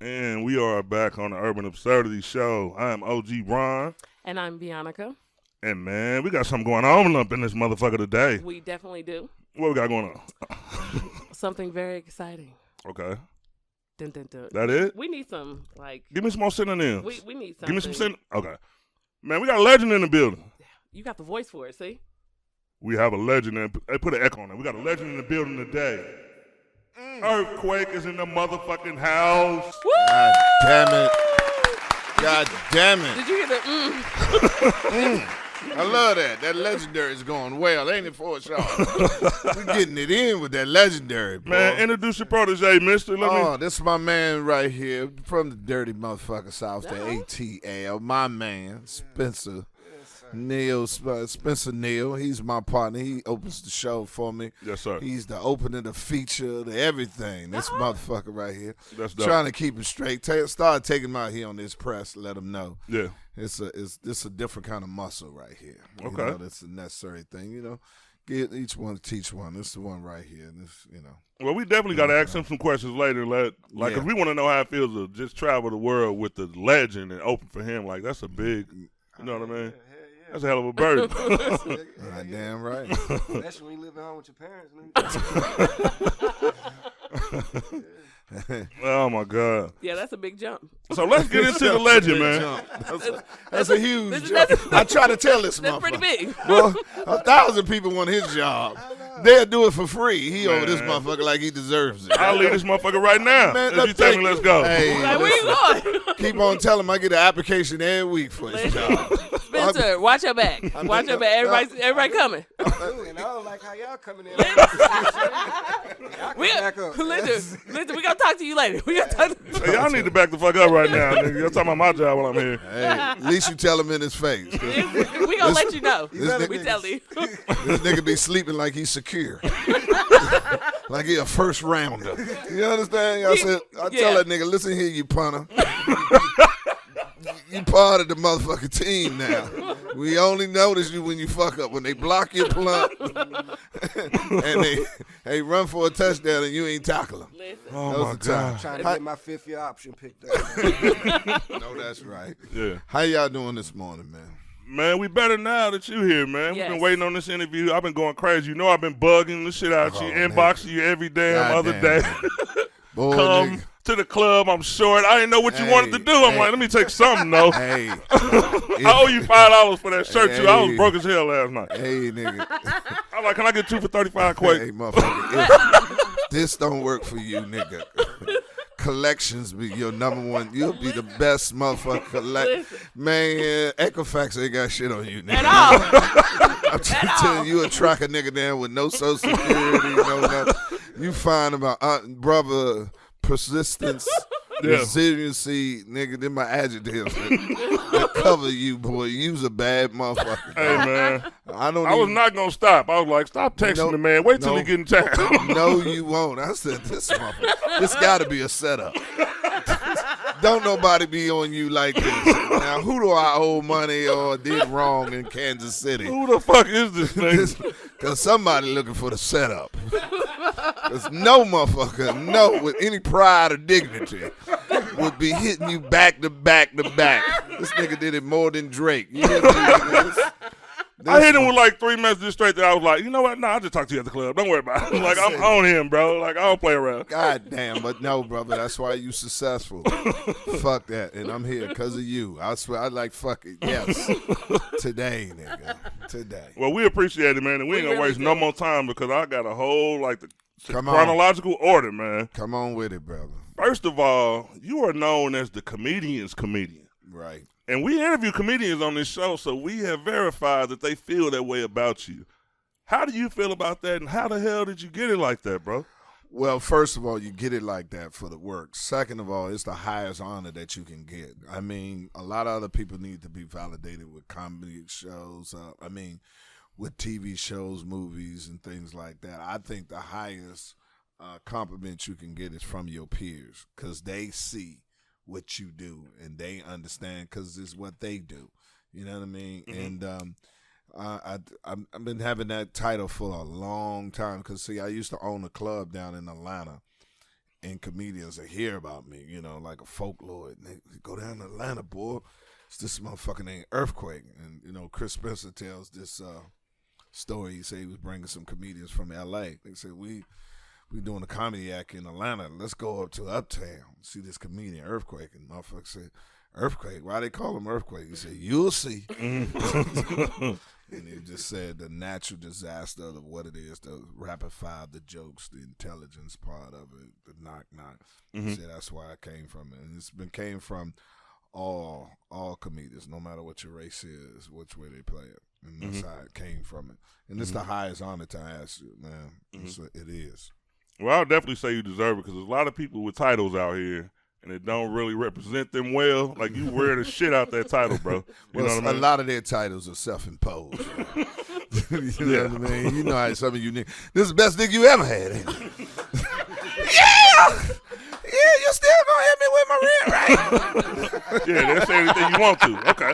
And we are back on the Urban Absurdity Show. I am OG Ron. And I'm Bionica. And man, we got something going on up in this motherfucker today. We definitely do. What we got going on? Something very exciting. Okay. Dun, dun, dun. That it? We need some, Give me some more synonyms. We need something. Give me some synonyms. Okay. Man, we got a legend in the building. You got the voice for it, see? We have a legend. They put an echo on it. We got a legend in the building today. Earthquake is in the motherfucking house. Woo! God damn it. God damn it. Did you hear the I love that. That legendary is going well, ain't it, for us, y'all? We're getting it in with that legendary, boy. Man, introduce your protege, mister. This is my man right here from the dirty motherfucker South, the ATL. My man, Spencer. Spencer Neal, he's my partner. He opens the show for me. Yes, sir. He's the opener, the feature, the everything. This motherfucker right here. That's dope. Trying to keep him straight. Start taking him out here on this press. Let him know. Yeah. It's a different kind of muscle right here. Okay. You know, that's a necessary thing. You know, get each one teach one. This is the one right here. This, you know. Well, we definitely got to ask him some questions later. Cause we want to know how it feels to just travel the world with the legend and open for him. Like, that's a big, you know what I mean? That's a hell of a burden. Damn right. Especially when you live at home with your parents. Oh, my God. Yeah, that's a big jump. So let's get into the legend, man. That's a huge jump. I try to tell this That's motherfucker. pretty big. Well, 1,000 people want his job. They'll do it for free. He over this motherfucker like he deserves it. I'll leave this motherfucker right now. Man, if you tell me let's go. Hey, Like, where you going? keep on telling him I get an application every week for his job. Spencer, watch your back. Watch your back. Everybody coming. And I don't like how y'all coming in. Listen, we gonna talk to you later. We gonna talk to Hey, y'all need to back the fuck up right now, nigga. You're talking about my job while I'm here. Hey, at least you tell him in his face. we gonna let you know. this We tell you. This nigga be sleeping like he's secure. Like he a first rounder. You understand? I tell that nigga, listen here, you punter. You part of the motherfucking team now. We only notice you when you fuck up. When they block your blunt and they run for a touchdown and you ain't tackle them. Oh, my God. Trying to get my fifth-year option picked up. No, that's right. Yeah. How y'all doing this morning, man? Man, we better now that you here, man. Yes. We've been waiting on this interview. I've been going crazy. You know I've been bugging the shit out you, inboxing you every damn other day. Boy, Come nigga. to the club. I'm short. I didn't know what you wanted to do. I'm like, let me take something, though. Hey. I owe you $5 for that shirt, too. I was broke as hell last night. Hey, nigga. I'm like, can I get 2 for 35 quick? Hey, motherfucker. If this don't work for you, nigga. Collections be your number one. You'll be the best motherfucker. Man, Equifax ain't got shit on you, nigga. At all. I'm telling you, a track a nigga down with no social security, no nothing. You find about brother persistence, resiliency, nigga. Them my adjectives that cover you, boy. You's a bad motherfucker. Hey, man. I was not going to stop. I was like, stop texting the man. Wait till he get in town. No, you won't. I said, this motherfucker, this got to be a setup. Don't nobody be on you like this. Now, who do I owe money or did wrong in Kansas City? Who the fuck is this thing? Because somebody looking for the setup. Because no motherfucker, with any pride or dignity, would be hitting you back to back to back. This nigga did it more than Drake. You hear me? I hit him with like 3 messages straight that I was like, you know what? Nah, I'll just talk to you at the club. Don't worry about it. Like, I'm on him, bro. Like, I don't play around. God damn, but no, brother. That's why you successful. Fuck that. And I'm here because of you. I swear, I like fuck it. Yes. Today, nigga. Today. Well, we appreciate it, man. And we ain't going to waste no more time because I got a whole, like, the Come on. chronological order, man. Come on with it, brother. First of all, you are known as the comedian's comedian. Right. And we interview comedians on this show, so we have verified that they feel that way about you. How do you feel about that, and how the hell did you get it like that, bro? Well, first of all, you get it like that for the work. Second of all, it's the highest honor that you can get. I mean, a lot of other people need to be validated with comedy shows. With TV shows, movies, and things like that. I think the highest compliment you can get is from your peers because they see what you do and they understand because it's what they do. You know what I mean? Mm-hmm. And I've been having that title for a long time because, see, I used to own a club down in Atlanta. and comedians that hear about me, like a folklore. And they go down to Atlanta, boy. It's this motherfucker named Earthquake. And, Chris Spencer tells this story. He said he was bringing some comedians from L.A. They said, we doing a comedy act in Atlanta. Let's go up to Uptown, see this comedian, Earthquake. And motherfucker said, Earthquake? Why they call him Earthquake? He said, you'll see. And he just said the natural disaster of what it is, the rapid fire, the jokes, the intelligence part of it, the knock. He said that's why it came from it. And came from all comedians, no matter what your race is, which way they play it. And that's how it came from it. And it's the highest honor to ask you, man. It is. Well, I'll definitely say you deserve it because there's a lot of people with titles out here and it don't really represent them well. Like, you wear the shit out that title, bro. You know what I mean? A lot of their titles are self-imposed. You know what I mean? You know how some of you niggas, this is the best dick you ever had, ain't it? Yeah, you still gonna hit me with my rent, right? Yeah, that's anything you want to. Okay.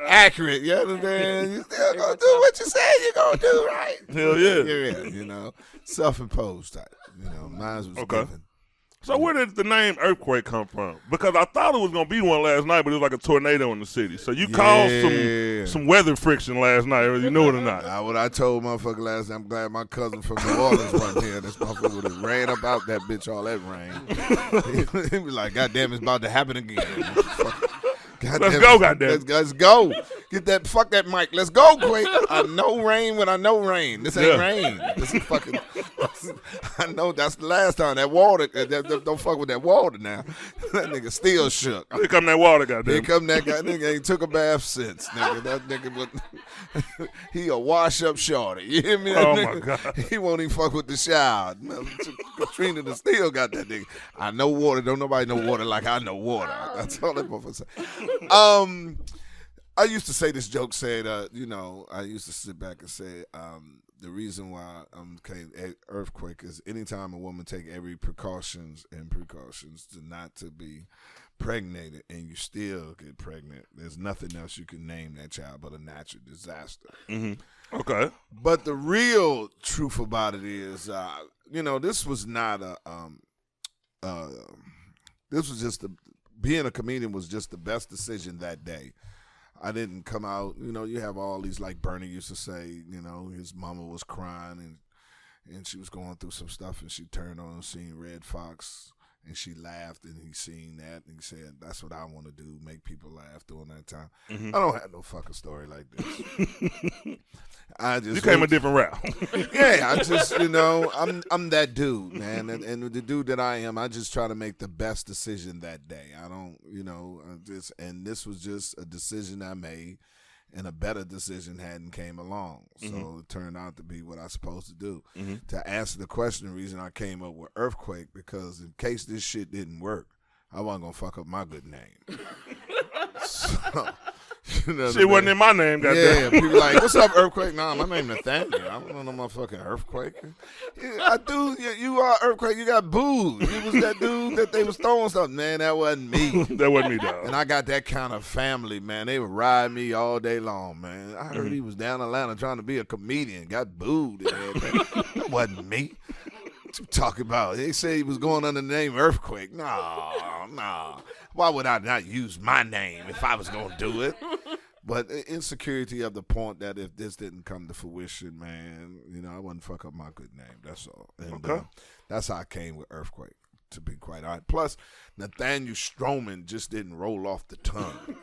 Accurate. You understand? You still gonna do what you said you're gonna do, right? Hell yeah. Yeah, self-imposed type. Mine was given. So where did the name Earthquake come from? Because I thought it was going to be one last night, but it was like a tornado in the city. So you caused some weather friction last night, whether you knew it or not. What I told motherfucker last night, I'm glad my cousin from New Orleans wasn't here. This motherfucker would have ran up out that bitch all that rain. He'd be like, goddamn, it's about to happen again. Let's go, goddamn. Let's go. Fuck that mic. Let's go, Quake. I know rain when I know rain. This ain't rain. This is fucking, I know that's the last time. That water, don't fuck with that water now. That nigga still shook. Here come that water, goddamn. Here come that guy. Nigga ain't took a bath since, nigga. That nigga would, he a wash up shorty. You hear me? Oh, nigga, my God. He won't even fuck with the shower. Katrina done still got that nigga. I know water. Don't nobody know water like I know water. That's all that motherfucker say. I used to say this joke, I used to sit back and say, the reason why Earthquake is anytime a woman take every precautions to not to be pregnated and you still get pregnant, there's nothing else you can name that child but a natural disaster. Okay. But the real truth about it is, this was not this was just being a comedian was just the best decision that day. I didn't come out, you have all these, like Bernie used to say, his mama was crying and she was going through some stuff and she turned on and seen Red Fox and she laughed and he seen that and he said, that's what I want to do, make people laugh during that time. I don't have no fucking story like this. You came a different route. Yeah, I just, I'm that dude, man. And the dude that I am, I just try to make the best decision that day. I don't, and this was just a decision I made and a better decision hadn't came along. So it turned out to be what I was supposed to do. To answer the question, the reason I came up with Earthquake, because in case this shit didn't work, I wasn't going to fuck up my good name. So, shit wasn't in my name, goddamn. Yeah, people like, what's up, Earthquake? Nah, my name Nathaniel. I don't know no motherfucking Earthquake. I do. You are Earthquake. You got booed. You was that dude that they was throwing something. Man, that wasn't me. That wasn't me, dog. And I got that kind of family, man. They would ride me all day long, man. I heard he was down in Atlanta trying to be a comedian. Got booed. That wasn't me. What you talking about? They say he was going under the name Earthquake. Nah. Why would I not use my name if I was going to do it? But insecurity of the point that if this didn't come to fruition, man, I wouldn't fuck up my good name. That's all. And that's how I came with Earthquake, to be quite honest. Plus, Nathaniel Stroman just didn't roll off the tongue.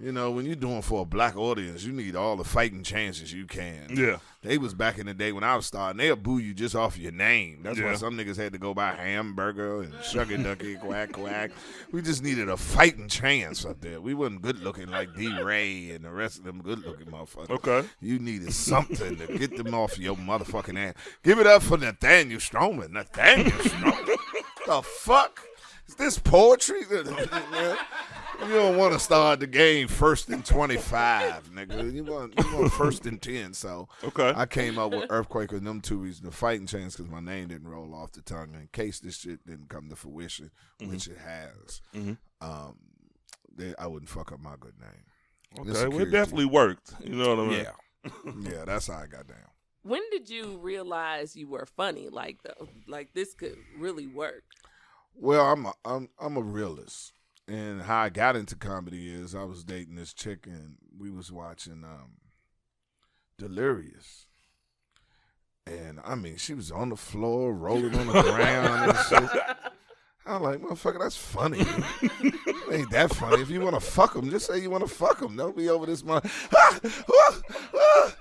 When you're doing for a black audience, you need all the fighting chances you can. Yeah. They was back in the day when I was starting, they'll boo you just off your name. That's why some niggas had to go by Hamburger and Shucky Ducky, Quack Quack. We just needed a fighting chance up there. We wasn't good looking like D-Ray and the rest of them good looking motherfuckers. Okay. You needed something to get them off your motherfucking ass. Give it up for Nathaniel Stroman. Nathaniel Stroman? The fuck? Is this poetry? You don't want to start the game first and 25, nigga. You want first and 10. So I came up with Earthquake with them two reasons. The fighting chance because my name didn't roll off the tongue. In case this shit didn't come to fruition, which it has, I wouldn't fuck up my good name. Okay, well, it definitely worked. You know what I mean? Yeah, that's how I got down. When did you realize you were funny? Like this could really work. Well, I'm a realist, and how I got into comedy is I was dating this chick, and we was watching Delirious. And, I mean, she was on the floor, rolling on the ground and shit. I'm like, motherfucker, that's funny. Ain't that funny. If you want to fuck them, just say you want to fuck them. Don't be over this month. You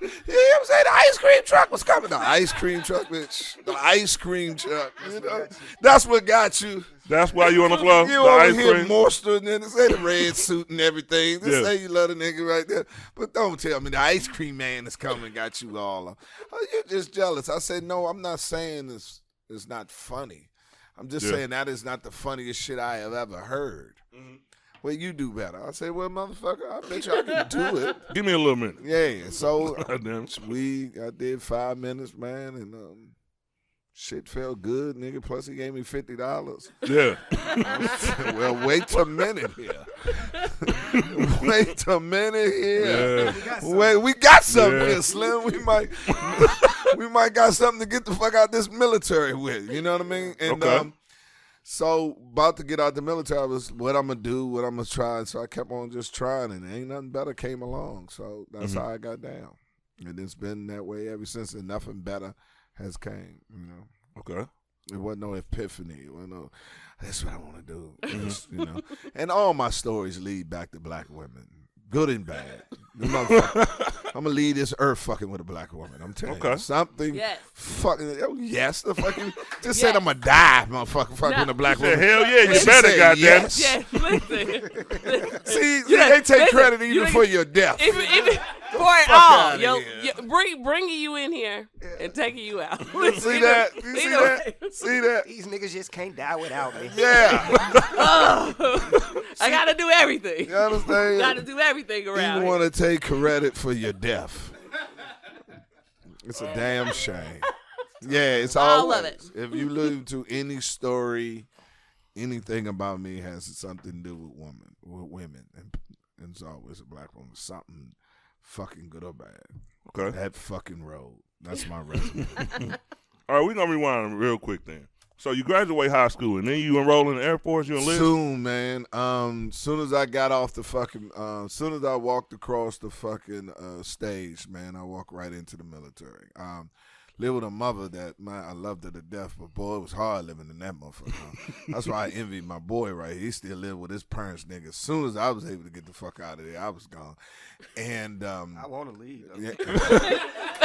know what I'm saying? The ice cream truck was coming. The ice cream truck, bitch. The ice cream truck. You know? That's what got you. That's why you on the floor? You over here monster, and then say the red suit and everything. Just say you love the nigga right there. But don't tell me the ice cream man is coming got you all. You're just jealous. I said, no, I'm not saying it's not funny. I'm just saying that is not the funniest shit I have ever heard. Mm-hmm. Well, you do better. I said, well, motherfucker, I bet you I can do it. Give me a little minute. Yeah, so I did 5 minutes, man, and shit felt good, nigga. Plus, he gave me $50. Yeah. Well, wait a minute here. Wait a minute here. Yeah. Wait, we got something here, Slim. We might got something to get the fuck out this military with. You know what I mean? And so about to get out the military was what I'm gonna do, what I'm gonna try. So I kept on just trying, and ain't nothing better came along. So that's how I got down, and it's been that way ever since. And nothing better has came. You know. Okay. It wasn't no epiphany. It wasn't no, that's what I want to do. You know. And all my stories lead back to black women, good and bad. I'm gonna leave this earth fucking with a black woman. I'm telling you something. Yes. Fucking. Oh yes, the fucking. Just said I'm gonna die, motherfucker. Fucking with a black woman. Hell yeah, you better, goddamn. Yes. Yes, listen. See, they take credit even for your death. Even for it all. Bringing you in here and taking you out. See that? You see that? See that? These niggas just can't die without me. Yeah. I gotta do everything. You understand? Gotta do everything around. You want to take credit for your death. It's a damn shame. Yeah, it's always. All of it. If you listen to any story, anything about me has something to do with women, and it's always a black woman. Something fucking good or bad. Okay. That fucking road. That's my resume. All right, we're gonna rewind real quick then. So you graduate high school and then you enroll in the Air Force. You enlist? Soon, man. Soon as I got off the fucking, soon as I walked across the fucking stage, man, I walked right into the military. Live with a mother that, man, I loved her to death, but boy, it was hard living in that motherfucker. That's why I envied my boy right here. He still lived with his parents, nigga. As soon as I was able to get the fuck out of there, I was gone. And I want to leave. yeah.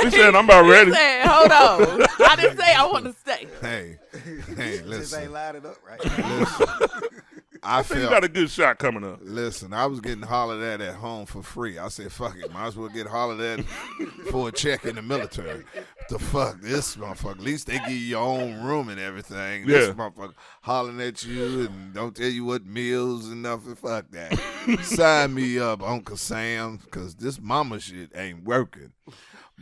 He said, I'm about ready. He said, hold on. I didn't say I want to stay. Hey, Just listen. ain't lied it up right. Listen. I think you felt. got a good shot coming up. Listen, I was getting hollered at home for free. I said, fuck it. Might as well get hollered at for a check in the military. The fuck, this motherfucker. At least they give you your own room and everything. This motherfucker hollering at you and don't tell you what meals and nothing. Fuck that. Sign me up, Uncle Sam, because this mama shit ain't working.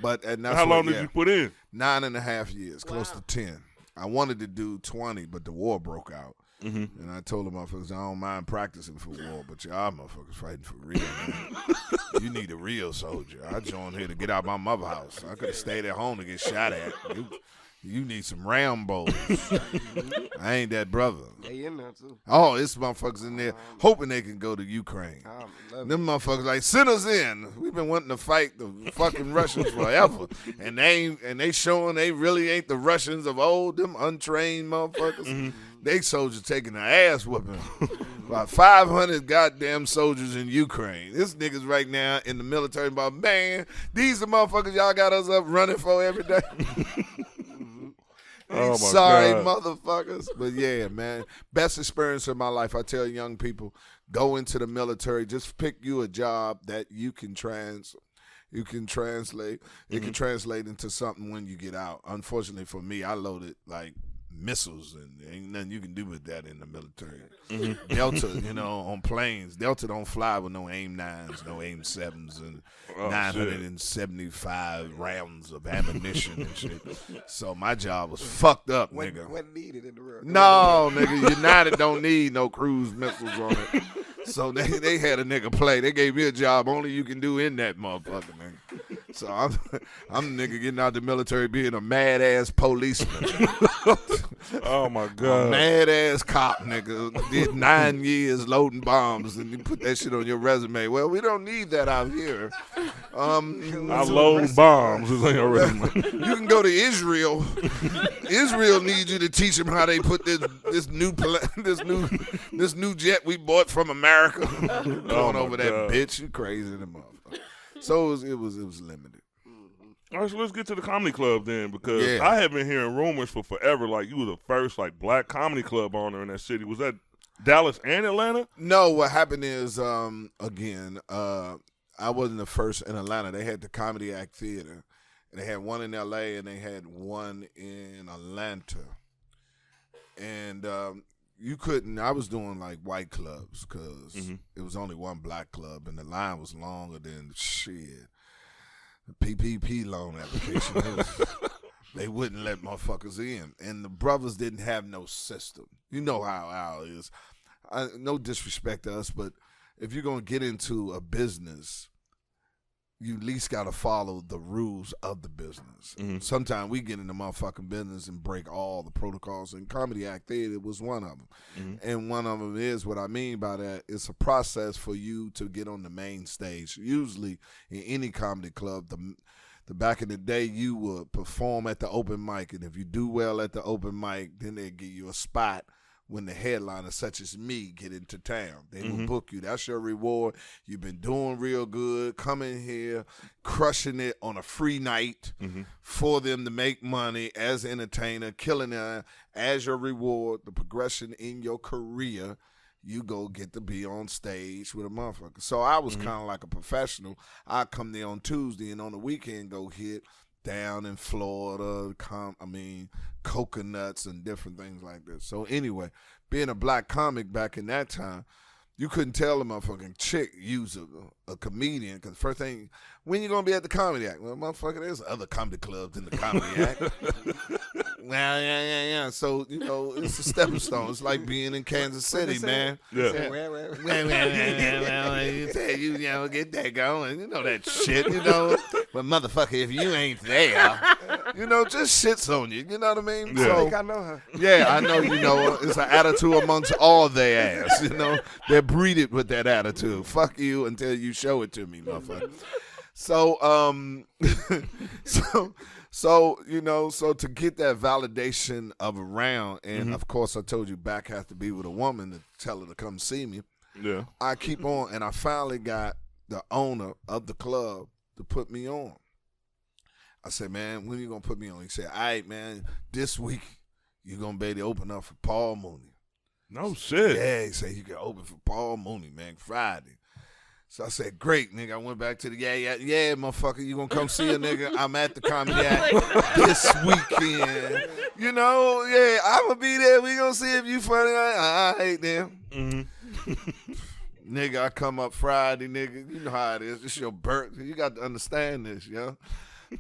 But and that's How long did you put in? 9.5 years, close to 10. I wanted to do 20, but the war broke out. Mm-hmm. And I told the motherfuckers, I don't mind practicing for war, but y'all motherfuckers fighting for real, man. You need a real soldier. I joined here to get out my mother house. I could have stayed at home to get shot at. You need some Rambos. I ain't that brother. They in there, too. Oh, it's motherfuckers in there hoping they can go to Ukraine. Them motherfuckers like, send us in. We've been wanting to fight the fucking Russians forever. And they showing they really ain't the Russians of old, them untrained motherfuckers. Mm-hmm. They soldiers taking an ass whooping. About 500 goddamn soldiers in Ukraine. This niggas right now in the military about, man, these the motherfuckers y'all got us up running for every day. Oh, sorry, God. motherfuckers. But yeah, man, best experience of my life. I tell young people, go into the military. Just pick you a job that you can translate. It can translate into something when you get out. Unfortunately for me, I loaded like missiles, and ain't nothing you can do with that in the military. Mm-hmm. Delta, on planes. Delta don't fly with no AIM-9s, no AIM-7s, and 975 rounds of ammunition and shit. So my job was fucked up, nigga. What needed in the world? No, nigga, United don't need no cruise missiles on it. So they had a nigga play. They gave me a job only you can do in that motherfucker, nigga. So I'm the nigga getting out the military being a mad ass policeman. Oh my A God. mad ass cop, nigga. Did 9 years loading bombs, and you put that shit on your resume. Well, we don't need that out here. I load bombs is on your resume. You can go to Israel. Israel needs you to teach them how they put this new jet we bought from America. Going over that God. bitch. You crazy the motherfucker. So it was limited. All right, so let's get to the comedy club then, because Yeah. I have been hearing rumors for forever, like you were the first like black comedy club owner in that city. Was that Dallas and Atlanta? No, what happened is, I wasn't the first in Atlanta. They had the Comedy Act Theater. And they had one in L.A. and they had one in Atlanta. And you couldn't, I was doing like white clubs because it was only one black club and the line was longer than shit. PPP loan application. They wouldn't let motherfuckers in. And the brothers didn't have no system. You know how Al is. No disrespect to us, but if you're going to get into a business, you at least got to follow the rules of the business. Sometimes we get in the motherfucking business and break all the protocols. And Comedy Act Theater was one of them. And one of them is, what I mean by that, it's a process for you to get on the main stage. Usually in any comedy club, the back in the day, you would perform at the open mic. And if you do well at the open mic, then they give you a spot when the headliners such as me get into town. They will book you. That's your reward. You've been doing real good. Come in here, crushing it on a free night for them to make money as an entertainer, killing it as your reward, the progression in your career. You go get to be on stage with a motherfucker. So I was kind of like a professional. I come there on Tuesday and on the weekend go hit down in Florida, coconuts and different things like this. So anyway, being a black comic back in that time, you couldn't tell a motherfucking chick use a comedian, because first thing, when you going to be at the Comedy Act? Well, motherfucker, there's other comedy clubs in the Comedy Act. Well, yeah. So, it's a stepping stone. It's like being in Kansas City, man. Yeah. Well, you get that going. You know that shit, But motherfucker, if you ain't there, just shits on you. You know what I mean? Yeah. So, I think I know her. yeah, I know you know her. It's an attitude amongst all their ass, They're breeded with that attitude. Fuck you until you show it to me, motherfucker. So, so to get that validation of a round, and of course I told you back has to be with a woman to tell her to come see me. Yeah. I keep on, and I finally got the owner of the club to put me on. I said, man, when you gonna put me on? He said, all right, man, this week you're gonna be able to open up for Paul Mooney. No shit. Yeah, he said you can open for Paul Mooney, man, Friday. So I said, great, nigga. I went back to the, yeah, motherfucker, you gonna come see a nigga? I'm at the Comedy Act this weekend. Yeah, I'm gonna be there. We gonna see if you funny. All right, then. Nigga, I come up Friday, nigga. You know how it is. This your birthday. You got to understand this, yo.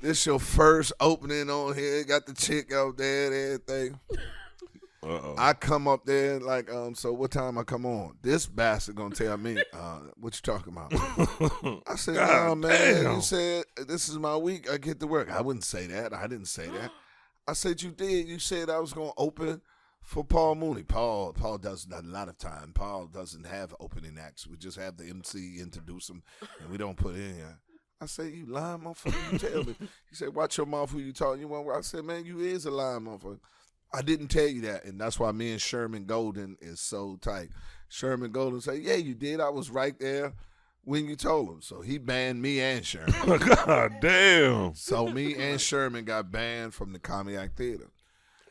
This your first opening on here. Got the chick out there and everything. Uh-oh. I come up there like, so what time I come on? This bastard gonna tell me, what you talking about? I said, no, man, damn. you said this is my week. I get to work. I wouldn't say that. I didn't say that. I said you did. You said I was gonna open for Paul Mooney. Paul does a lot of time. Paul doesn't have opening acts. We just have the MC introduce him, and we don't put it in here. I said, you lying motherfucker, you tell me. He said, watch your mouth who you talking. I said, man, you is a lying motherfucker. I didn't tell you that, and that's why me and Sherman Golden is so tight. Sherman Golden said, yeah, you did. I was right there when you told him. So he banned me and Sherman. God damn. So me and Sherman got banned from the Comedy Act Theater.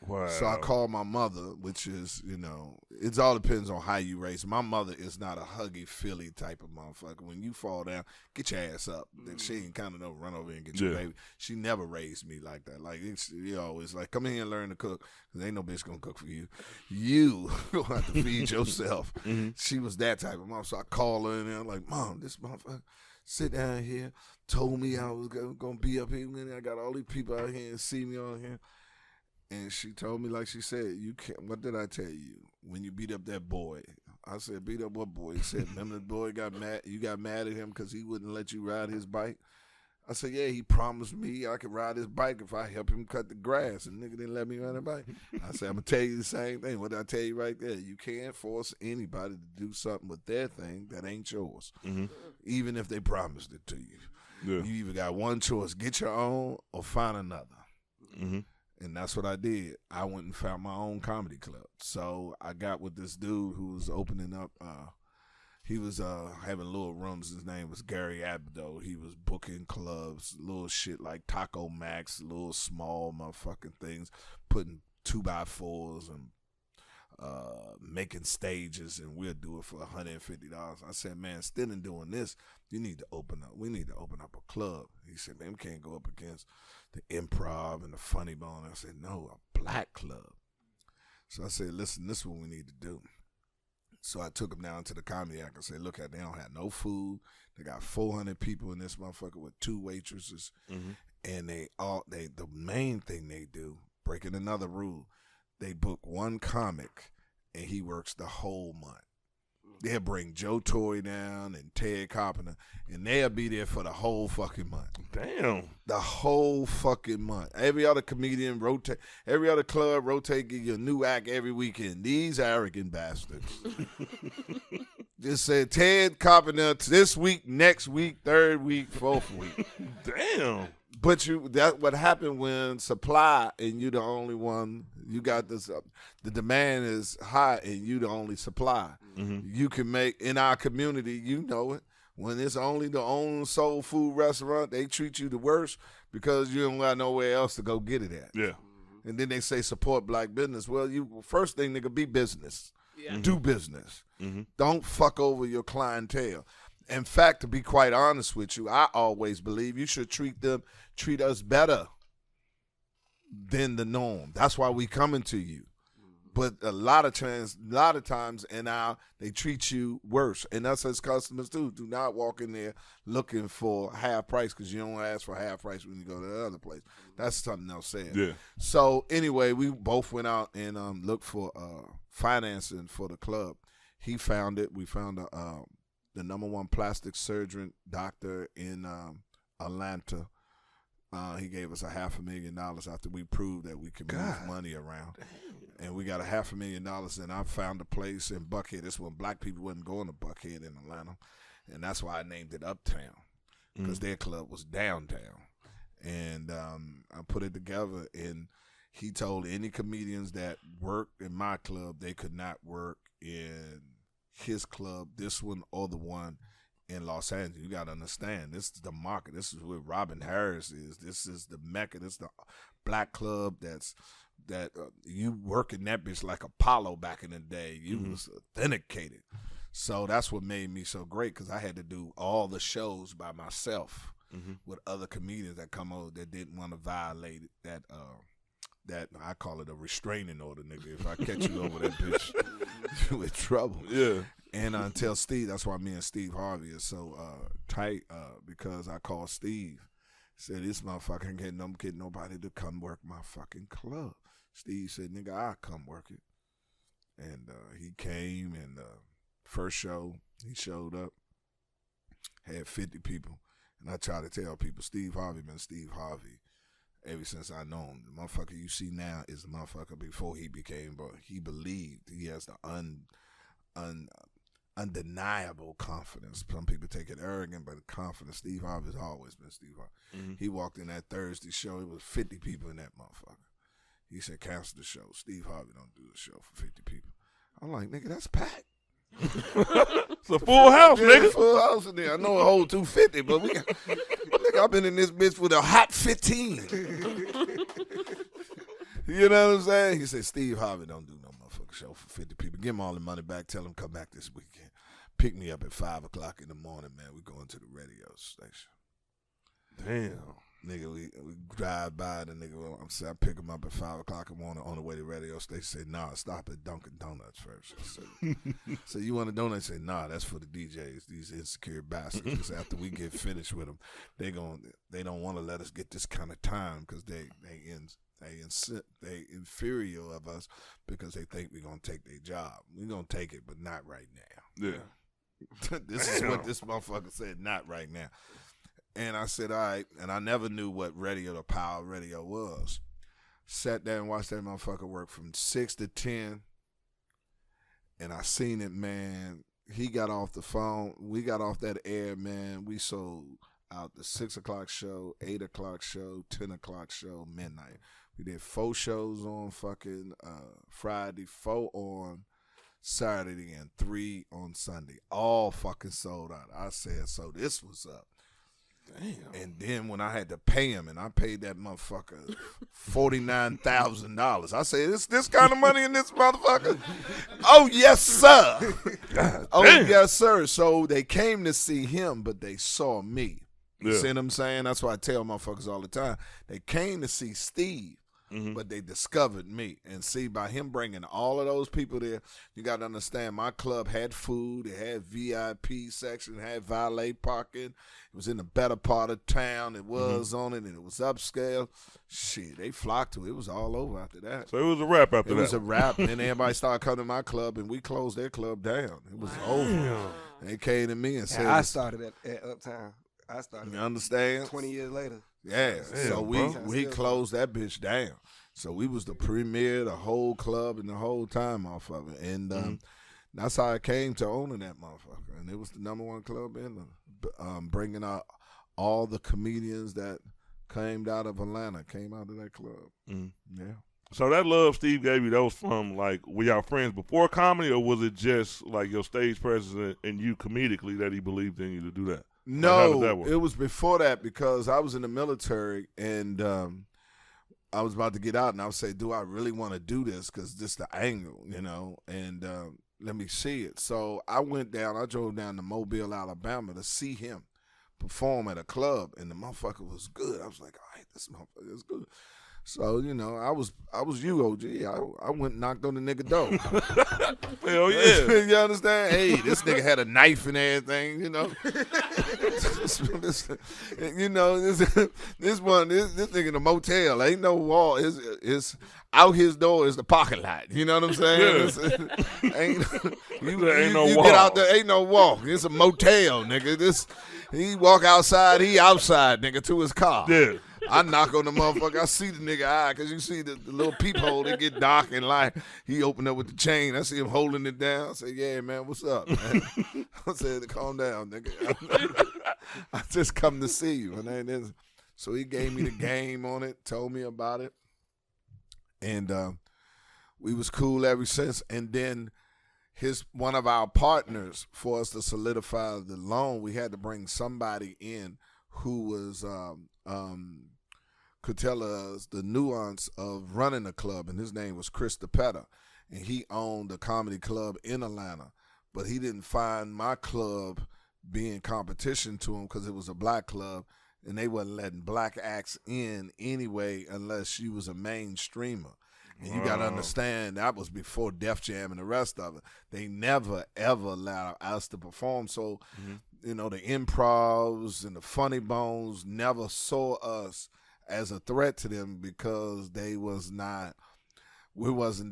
Wow. So I called my mother, which is, it all depends on how you raise. My mother is not a huggy, feely type of motherfucker. When you fall down, get your ass up. Then she ain't kind of run over and get your baby. She never raised me like that. Like, it's always like, come in here and learn to cook, because ain't no bitch going to cook for you. You going to have to feed yourself. She was that type of mom. So I called her in there, like, Mom, this motherfucker sit down here, told me I was going to be up here. And I got all these people out here and see me on here. And she told me, like she said, you can't. What did I tell you when you beat up that boy? I said, beat up what boy? He said, remember the boy got mad? You got mad at him because he wouldn't let you ride his bike? I said, yeah, he promised me I could ride his bike if I help him cut the grass, and nigga didn't let me ride a bike. I said, I'm going to tell you the same thing. What did I tell you right there? You can't force anybody to do something with their thing that ain't yours, even if they promised it to you. Yeah. You either got one choice, get your own or find another. And that's what I did. I went and found my own comedy club. So I got with this dude who was opening up. He was having little rooms. His name was Gary Abdo. He was booking clubs, little shit like Taco Max, little small motherfucking things, putting 2x4s and making stages, and we'll do it for $150. I said, man, instead of doing this, you need to open up. We need to open up a club. He said, man, we can't go up against the Improv and the Funny Bone. I said, no, a black club. So I said, listen, this is what we need to do. So I took them down to the Comedy Act and said, look, they don't have no food. They got 400 people in this motherfucker with 2 waitresses. And the main thing they do, breaking another rule, they book one comic and he works the whole month. They'll bring Joe Torre down and Ted Carpenter, and they'll be there for the whole fucking month. Damn. The whole fucking month. Every other comedian rotate, every other club rotate, give you a new act every weekend. These arrogant bastards. Just said Ted Carpenter this week, next week, third week, fourth week. Damn. But that what happened when supply and you the only one. You got this. The demand is high and you the only supply. You can make in our community. You know it. When it's only the own soul food restaurant, they treat you the worst because you don't got nowhere else to go get it at. Yeah. And then they say support black business. Well, first thing, nigga, be business. Yeah. Do business. Don't fuck over your clientele. In fact, to be quite honest with you, I always believe you should treat us better than the norm. That's why we coming to you. But a lot of times, they treat you worse. And us as customers too. Do not walk in there looking for half price because you don't ask for half price when you go to the other place. That's something else said. Yeah. So anyway, we both went out and looked for financing for the club. He found it. We found the number one plastic surgeon doctor in Atlanta. He gave us $500,000 after we proved that we could move money around. And we got $500,000, and I found a place in Buckhead. This when black people wasn't going to Buckhead in Atlanta. And that's why I named it Uptown, because their club was downtown. And I put it together, and he told any comedians that worked in my club, they could not work in his club, this one or the one in Los Angeles. You got to understand, this is the market. This is where Robin Harris is. This is the Mecca. This is the black club that you work in that bitch like Apollo back in the day. You was authenticated. So that's what made me so great, because I had to do all the shows by myself with other comedians that come over that didn't want to violate that I call it a restraining order, nigga. If I catch you over that bitch, you in trouble. Yeah. And until Steve, that's why me and Steve Harvey is so tight, because I called Steve. Said, this motherfucker can't get nobody to come work my fucking club. Steve said, nigga, I'll come work it. And he came, and first show, he showed up, had 50 people. And I try to tell people, Steve Harvey been Steve Harvey ever since I know him. The motherfucker you see now is the motherfucker before he became, but he believed. He has the undeniable confidence. Some people take it arrogant, but confidence. Steve Harvey's always been Steve Harvey. He walked in that Thursday show. It was 50 people in that motherfucker. He said, cancel the show. Steve Harvey don't do the show for 50 people. I'm like, nigga, that's packed. It's a full house, nigga. Full house in there. I know it hold 250, but we got, nigga, I've been in this bitch with a hot 15. You know what I'm saying? He said, Steve Harvey don't do no motherfucking show for 50 people. Give him all the money back. Tell him come back this weekend. Pick me up at 5 o'clock in the morning, man. We going to the radio station. Damn. Nigga, we drive by the nigga. I'm saying, I pick him up at 5 o'clock in the morning on the way to the radio station. Say, nah, stop at Dunkin' Donuts first. So you want a donut? Say, nah, that's for the DJs, these insecure bastards. Because after we get finished with them, they don't want to let us get this kind of time, because they inferior of us, because they think we're gonna take their job. We're gonna take it, but not right now. Yeah. This is what this motherfucker said. Not right now. And I said, all right. And I never knew what radio to Power Radio was. Sat there and watched that motherfucker work from 6 to 10. And I seen it, man. He got off the phone. We got off that air, man. We sold out the 6 o'clock show, 8 o'clock show, 10 o'clock show, midnight. We did 4 shows on fucking Friday, 4 on Saturday, and 3 on Sunday. All fucking sold out. I said, so this was up. Damn. And then when I had to pay him, and I paid that motherfucker $49,000. I said, this kind of money in this motherfucker? Oh, yes, sir. Oh, yes, sir. So they came to see him, but they saw me. You see what I'm saying? That's why I tell motherfuckers all the time. They came to see Steve, but they discovered me. And see, by him bringing all of those people there, you got to understand, my club had food. It had VIP section. It had valet parking. It was in the better part of town. It was on it, and it was upscale. Shit, they flocked to it. It was all over after that. So it was a wrap after that. It was a wrap, and then everybody started coming to my club, and we closed their club down. It was over. They came to me and said, I started at Uptown. You understand? 20 years later. Yeah. Damn, So bro. we closed that bitch down. So we was the premier, the whole club, and the whole time off of it. And that's how I came to owning that motherfucker. And it was the #1 club in bringing out all the comedians that came out of Atlanta, came out of that club. Yeah. So that love Steve gave you, that was from, like, were y'all friends before comedy, or was it just, like, your stage presence and you comedically that he believed in you to do that? No, it was before that, because I was in the military, and I was about to get out, and I would say, do I really want to do this? Because this the angle, you know, and let me see it. So I drove down to Mobile, Alabama to see him perform at a club, and the motherfucker was good. I was like, all right, this motherfucker is good. So, you know, I was you, OG. I went and knocked on the nigga door. Hell yeah. You understand? Hey, this nigga had a knife and everything, you know. This nigga in a motel. Ain't no wall. It's out his door is the parking lot. You know what I'm saying? Yeah. Ain't no you wall. get out there, ain't no walk. It's a motel, nigga. He walk outside, he outside, nigga, to his car. Yeah. I knock on the motherfucker. I see the nigga eye, because you see the little peephole, they get dark and light. He opened up with the chain. I see him holding it down. I say, yeah, man, what's up, man? I said, calm down, nigga. I just come to see you. And then, so he gave me the game on it, told me about it. And we was cool ever since. And then one of our partners, for us to solidify the loan, we had to bring somebody in who was could tell us the nuance of running a club, and his name was Chris DePetta, and he owned a comedy club in Atlanta, but he didn't find my club being competition to him because it was a black club, and they wasn't letting black acts in anyway unless you was a mainstreamer. And you got to understand, that was before Def Jam and the rest of it. They never, ever allowed us to perform. So, you know, the improvs and the funny bones never saw us as a threat to them, because we wasn't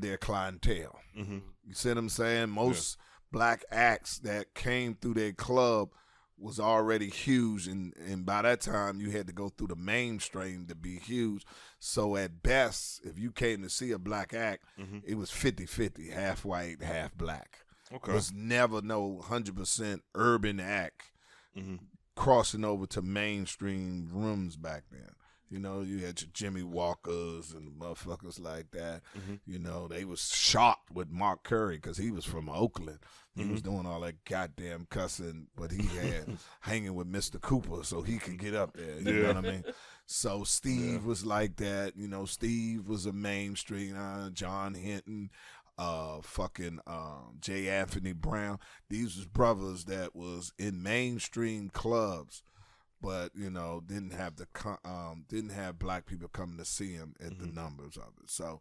their clientele. You see what I'm saying? Most black acts that came through their club was already huge, and by that time you had to go through the mainstream to be huge. So at best, if you came to see a black act, it was 50-50, half white, half black. Okay. It was never no 100% urban act crossing over to mainstream rooms back then. You know, you had your Jimmy Walkers and motherfuckers like that. You know, they was shocked with Mark Curry because he was from Oakland. He was doing all that goddamn cussing, but he had hanging with Mr. Cooper so he could get up there. You know what I mean? So Steve was like that. You know, Steve was a mainstream. John Hinton, J. Anthony Brown. These was brothers that was in mainstream clubs, but you know didn't have black people coming to see him at the numbers of it. So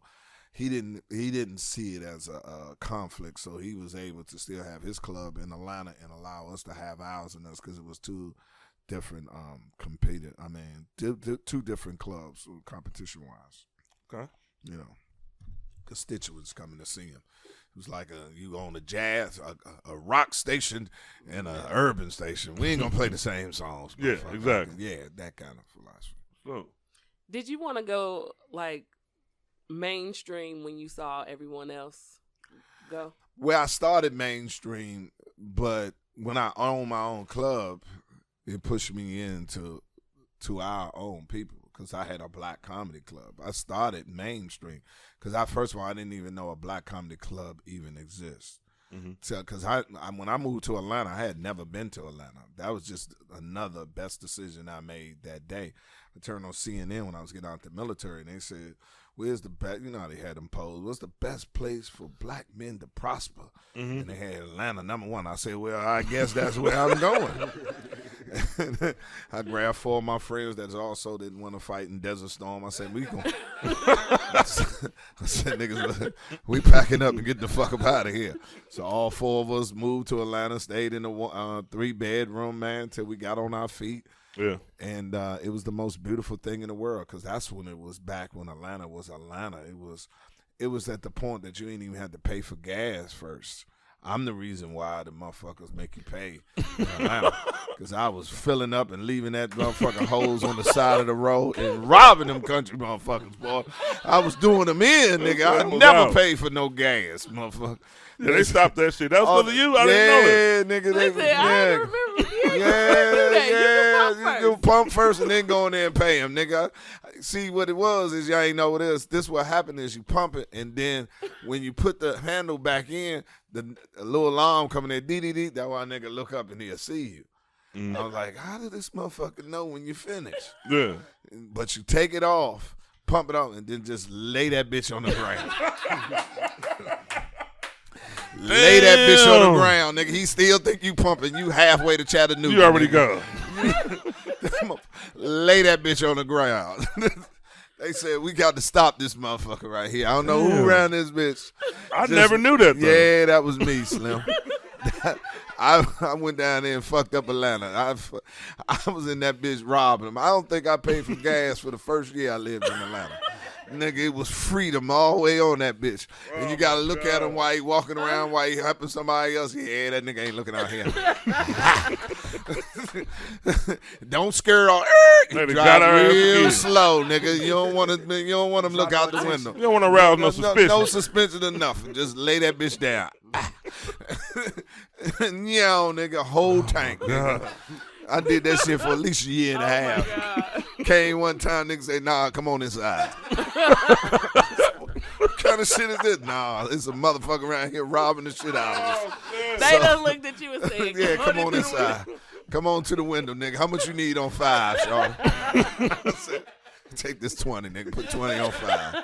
he didn't see it as a conflict. So he was able to still have his club in Atlanta and allow us to have ours in us, because it was two different two different clubs competition wise. Okay. You know, constituents coming to see him. was like you on a jazz, a rock station, and a urban station. We ain't gonna play the same songs. Yeah, exactly. Yeah, that kind of philosophy. So, Did you want to go like mainstream when you saw everyone else go? Well, I started mainstream, but when I owned my own club, it pushed me into our own people because I had a black comedy club. I started mainstream because first of all, I didn't even know a black comedy club even exists. Because when I moved to Atlanta, I had never been to Atlanta. That was just another best decision I made that day. I turned on CNN when I was getting out the military, and they said, where's the best, you know how they had them posed, what's the best place for black men to prosper? And they had Atlanta #1. I said, well, I guess that's where I'm going. I grabbed 4 of my friends that also didn't want to fight in Desert Storm. I said, I said, niggas, we packing up and get the fuck up out of here. So all 4 of us moved to Atlanta, stayed in a 3-bedroom, man, till we got on our feet. yeah. And it was the most beautiful thing in the world because that's when it was back when Atlanta was Atlanta. It was at the point that you ain't even had to pay for gas first. I'm the reason why the motherfuckers make you pay in Atlanta because I was filling up and leaving that motherfucking hoes on the side of the road and robbing them country motherfuckers, boy. I was doing them in, nigga. I never paid for no gas, motherfucker. Yeah, they stopped that shit. That was because of you. I didn't know that. Yeah, nigga. Listen, I remember. Yeah, you pump first and then go in there and pay him, nigga. See, what it was is y'all ain't know what it is. This what happened is you pump it, and then when you put the handle back in, the little alarm coming in, dee-dee-dee, that's why a nigga look up and he'll see you. I was like, how did this motherfucker know when you finish? Yeah. But you take it off, pump it off, and then just lay that bitch on the ground. Lay that bitch on the ground, nigga. He still think you pumping. You halfway to Chattanooga. You already go. Lay that bitch on the ground. They said, we got to stop this motherfucker right here. I don't know who ran this bitch. I never knew that, though. Yeah, that was me, Slim. I went down there and fucked up Atlanta. I was in that bitch robbing them. I don't think I paid for gas for the first year I lived in Atlanta. Nigga, it was freedom all the way on that bitch. And you got to look at him while he walking around, while he helping somebody else. Yeah, that nigga ain't looking out here. Don't scare off. Drive real slow, nigga. You don't want him look out the window. You don't want to arouse no suspicion. No suspension or nothing. Just lay that bitch down. Yo, nigga, whole tank, nigga. I did that shit for at least a year and a half. Came one time, nigga say, nah, come on inside. What kind of shit is this? Nah, it's a motherfucker around here robbing the shit out of us. They done looked at you and said, yeah, come on inside. Come on to the window, nigga. How much you need on 5, y'all? Take this 20, nigga. Put 20 on 5.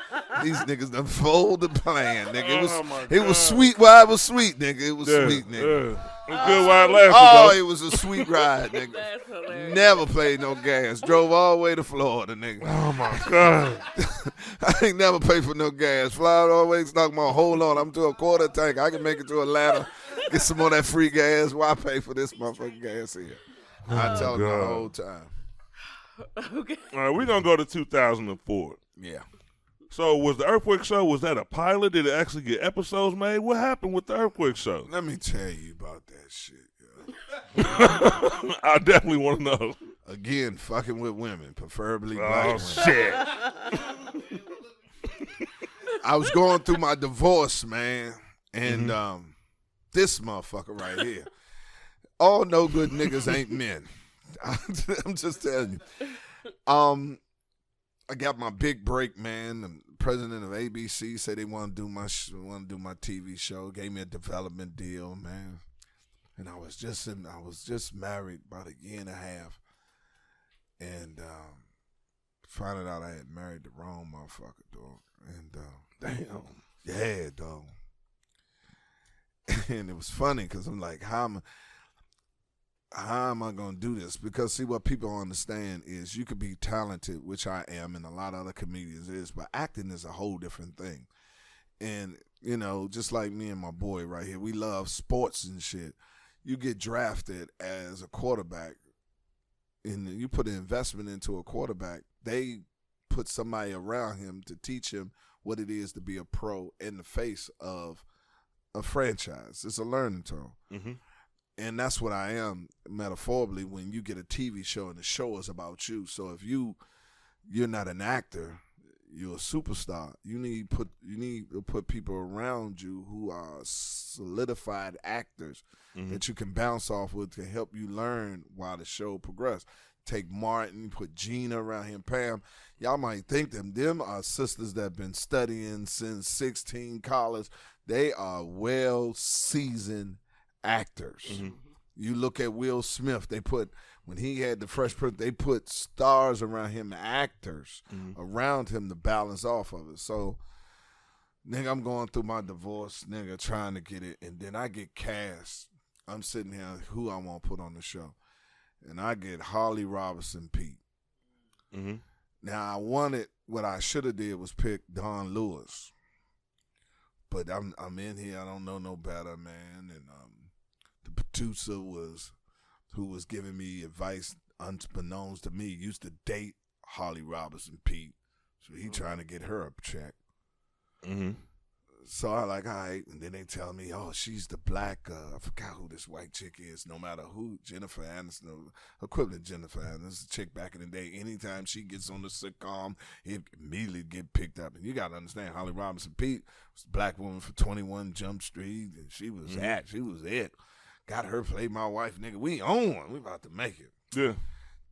These niggas done fold the plan, nigga. It was sweet while it was sweet, nigga. It was sweet, nigga. Yeah. It was good while it lasted, Oh, though. it was a sweet ride, nigga. That's hilarious. Never paid no gas. Drove all the way to Florida, nigga. Oh, my God. I ain't never paid for no gas. Fly all the way, knock my hold on. I'm to a quarter tank. I can make it to Atlanta. Get some more of that free gas. Why pay for this motherfucking gas here? I tell them the whole time. Okay. All right, we're going to go to 2004. Yeah. So was the Earthquake Show, was that a pilot? Did it actually get episodes made? What happened with the Earthquake Show? Let me tell you about that shit, yo. I definitely want to know. Again, fucking with women, preferably black women. Shit. I was going through my divorce, man, and this motherfucker right here. All no good niggas ain't men. I'm just telling you. I got my big break, man. The president of ABC said they want to do my TV show. Gave me a development deal, man. And I was just married about a year and a half, and found out I had married the wrong motherfucker, dog. And damn, yeah, dog. And it was funny because I'm like, how am I going to do this? Because, see, what people don't understand is you could be talented, which I am, and a lot of other comedians is, but acting is a whole different thing. And, you know, just like me and my boy right here, we love sports and shit. You get drafted as a quarterback, and you put an investment into a quarterback. They put somebody around him to teach him what it is to be a pro in the face of a franchise. It's a learning tool. Mm-hmm. And that's what I am metaphorically when you get a TV show and the show is about you. So if you're not an actor, you're a superstar. You need to put people around you who are solidified actors that you can bounce off with to help you learn while the show progresses. Take Martin, put Gina around him, Pam. Y'all might think them are sisters that have been studying since 16 college. They are well-seasoned actors. Mm-hmm. You look at Will Smith, when he had the Fresh Prince, they put stars around him, actors around him to balance off of it. So, nigga, I'm going through my divorce, nigga, trying to get it, and then I get cast. I'm sitting here, who I want to put on the show. And I get Harley Robinson Pete. Mm-hmm. Now, what I should have did was pick Don Lewis. But I'm in here, I don't know no better, man. And the producer who was giving me advice unbeknownst to me, used to date Harley Robinson Pete. So he trying to get her a check. Mm-hmm. So I like, all right. And then they tell me, oh, she's the black, I forgot who this white chick is, no matter who, Jennifer Aniston, equivalent Jennifer Aniston, chick back in the day. Anytime she gets on the sitcom, it immediately get picked up. And you got to understand, Harley Robinson Pete was a black woman for 21 Jump Street, and she was she was it. Got her play my wife, nigga. We on one. We about to make it. Yeah.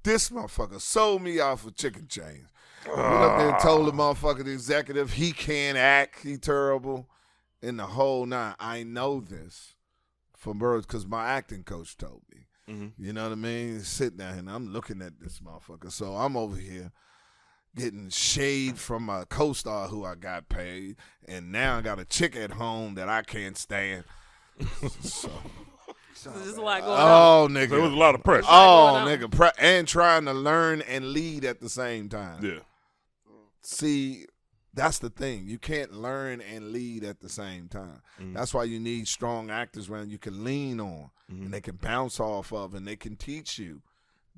This motherfucker sold me off for chicken chains. Went up there and told the motherfucker, the executive, he can't act, he terrible, and the whole nine. I know this from birth because my acting coach told me. Mm-hmm. You know what I mean? Sitting down and I'm looking at this motherfucker. So I'm over here getting shade from my co-star who I got paid, and now I got a chick at home that I can't stand. So there's a lot going on. Nigga. There was a lot of pressure. Nigga. And trying to learn and lead at the same time. Yeah. See, that's the thing. You can't learn and lead at the same time. Mm-hmm. That's why you need strong actors around you can lean on and they can bounce off of and they can teach you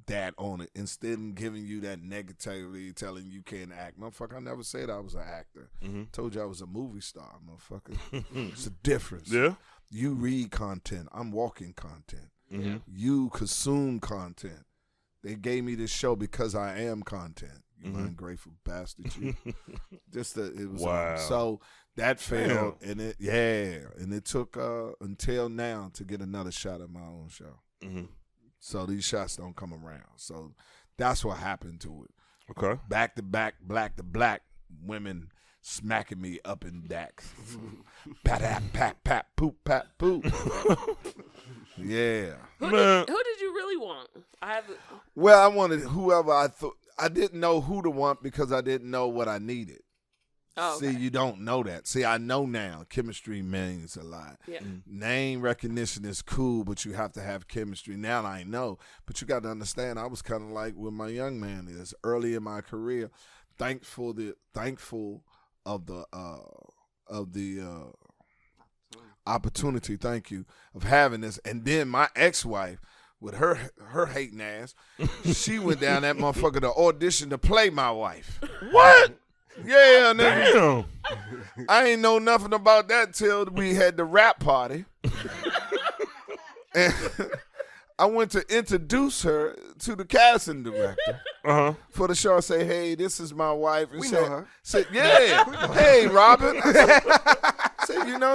that on it instead of giving you that negativity, telling you can't act. Motherfucker, I never said I was an actor. Mm-hmm. Told you I was a movie star, motherfucker. It's a difference. Yeah. You read content. I'm walking content. Mm-hmm. You consume content. They gave me this show because I am content. You ungrateful bastard. You. It was wow. So that failed, and it took until now to get another shot at my own show. Mm-hmm. So these shots don't come around. So that's what happened to it. Okay. Back to back, black to black, women smacking me up in dack. Pat, pat, pat, poop, pat, poop. Yeah. Who did you really want? Well, I wanted whoever I thought. I didn't know who to want because I didn't know what I needed. Oh, okay. See, you don't know that. See, I know now. Chemistry means a lot. Yeah. Name recognition is cool, but you have to have chemistry. Now I know. But you got to understand, I was kind of like where my young man is early in my career. Thankful of the opportunity, thank you, of having this. And then my ex-wife, with her hating ass, she went down that motherfucker to audition to play my wife. What? Yeah, nigga. Damn. I ain't know nothing about that till we had the rap party. And I went to introduce her to the casting director for the show. I say, hey, this is my wife. And we know her. Said, yeah. Hey, Robin.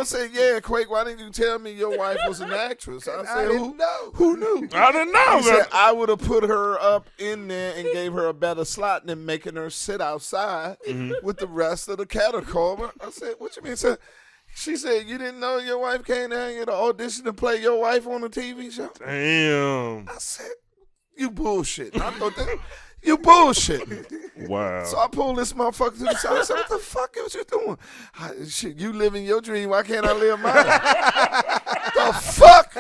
Said, yeah, Quake, why didn't you tell me your wife was an actress? I said, who knew? I didn't know. He said, I would have put her up in there and gave her a better slot than making her sit outside with the rest of the category. I said, what you mean? She said, you didn't know your wife came down here to audition to play your wife on a TV show? Damn. I said, you bullshit. I thought that, you bullshit. Wow. So I pulled this motherfucker to the side. I said, what the fuck is you doing? Shit, you living your dream. Why can't I live mine? The fuck?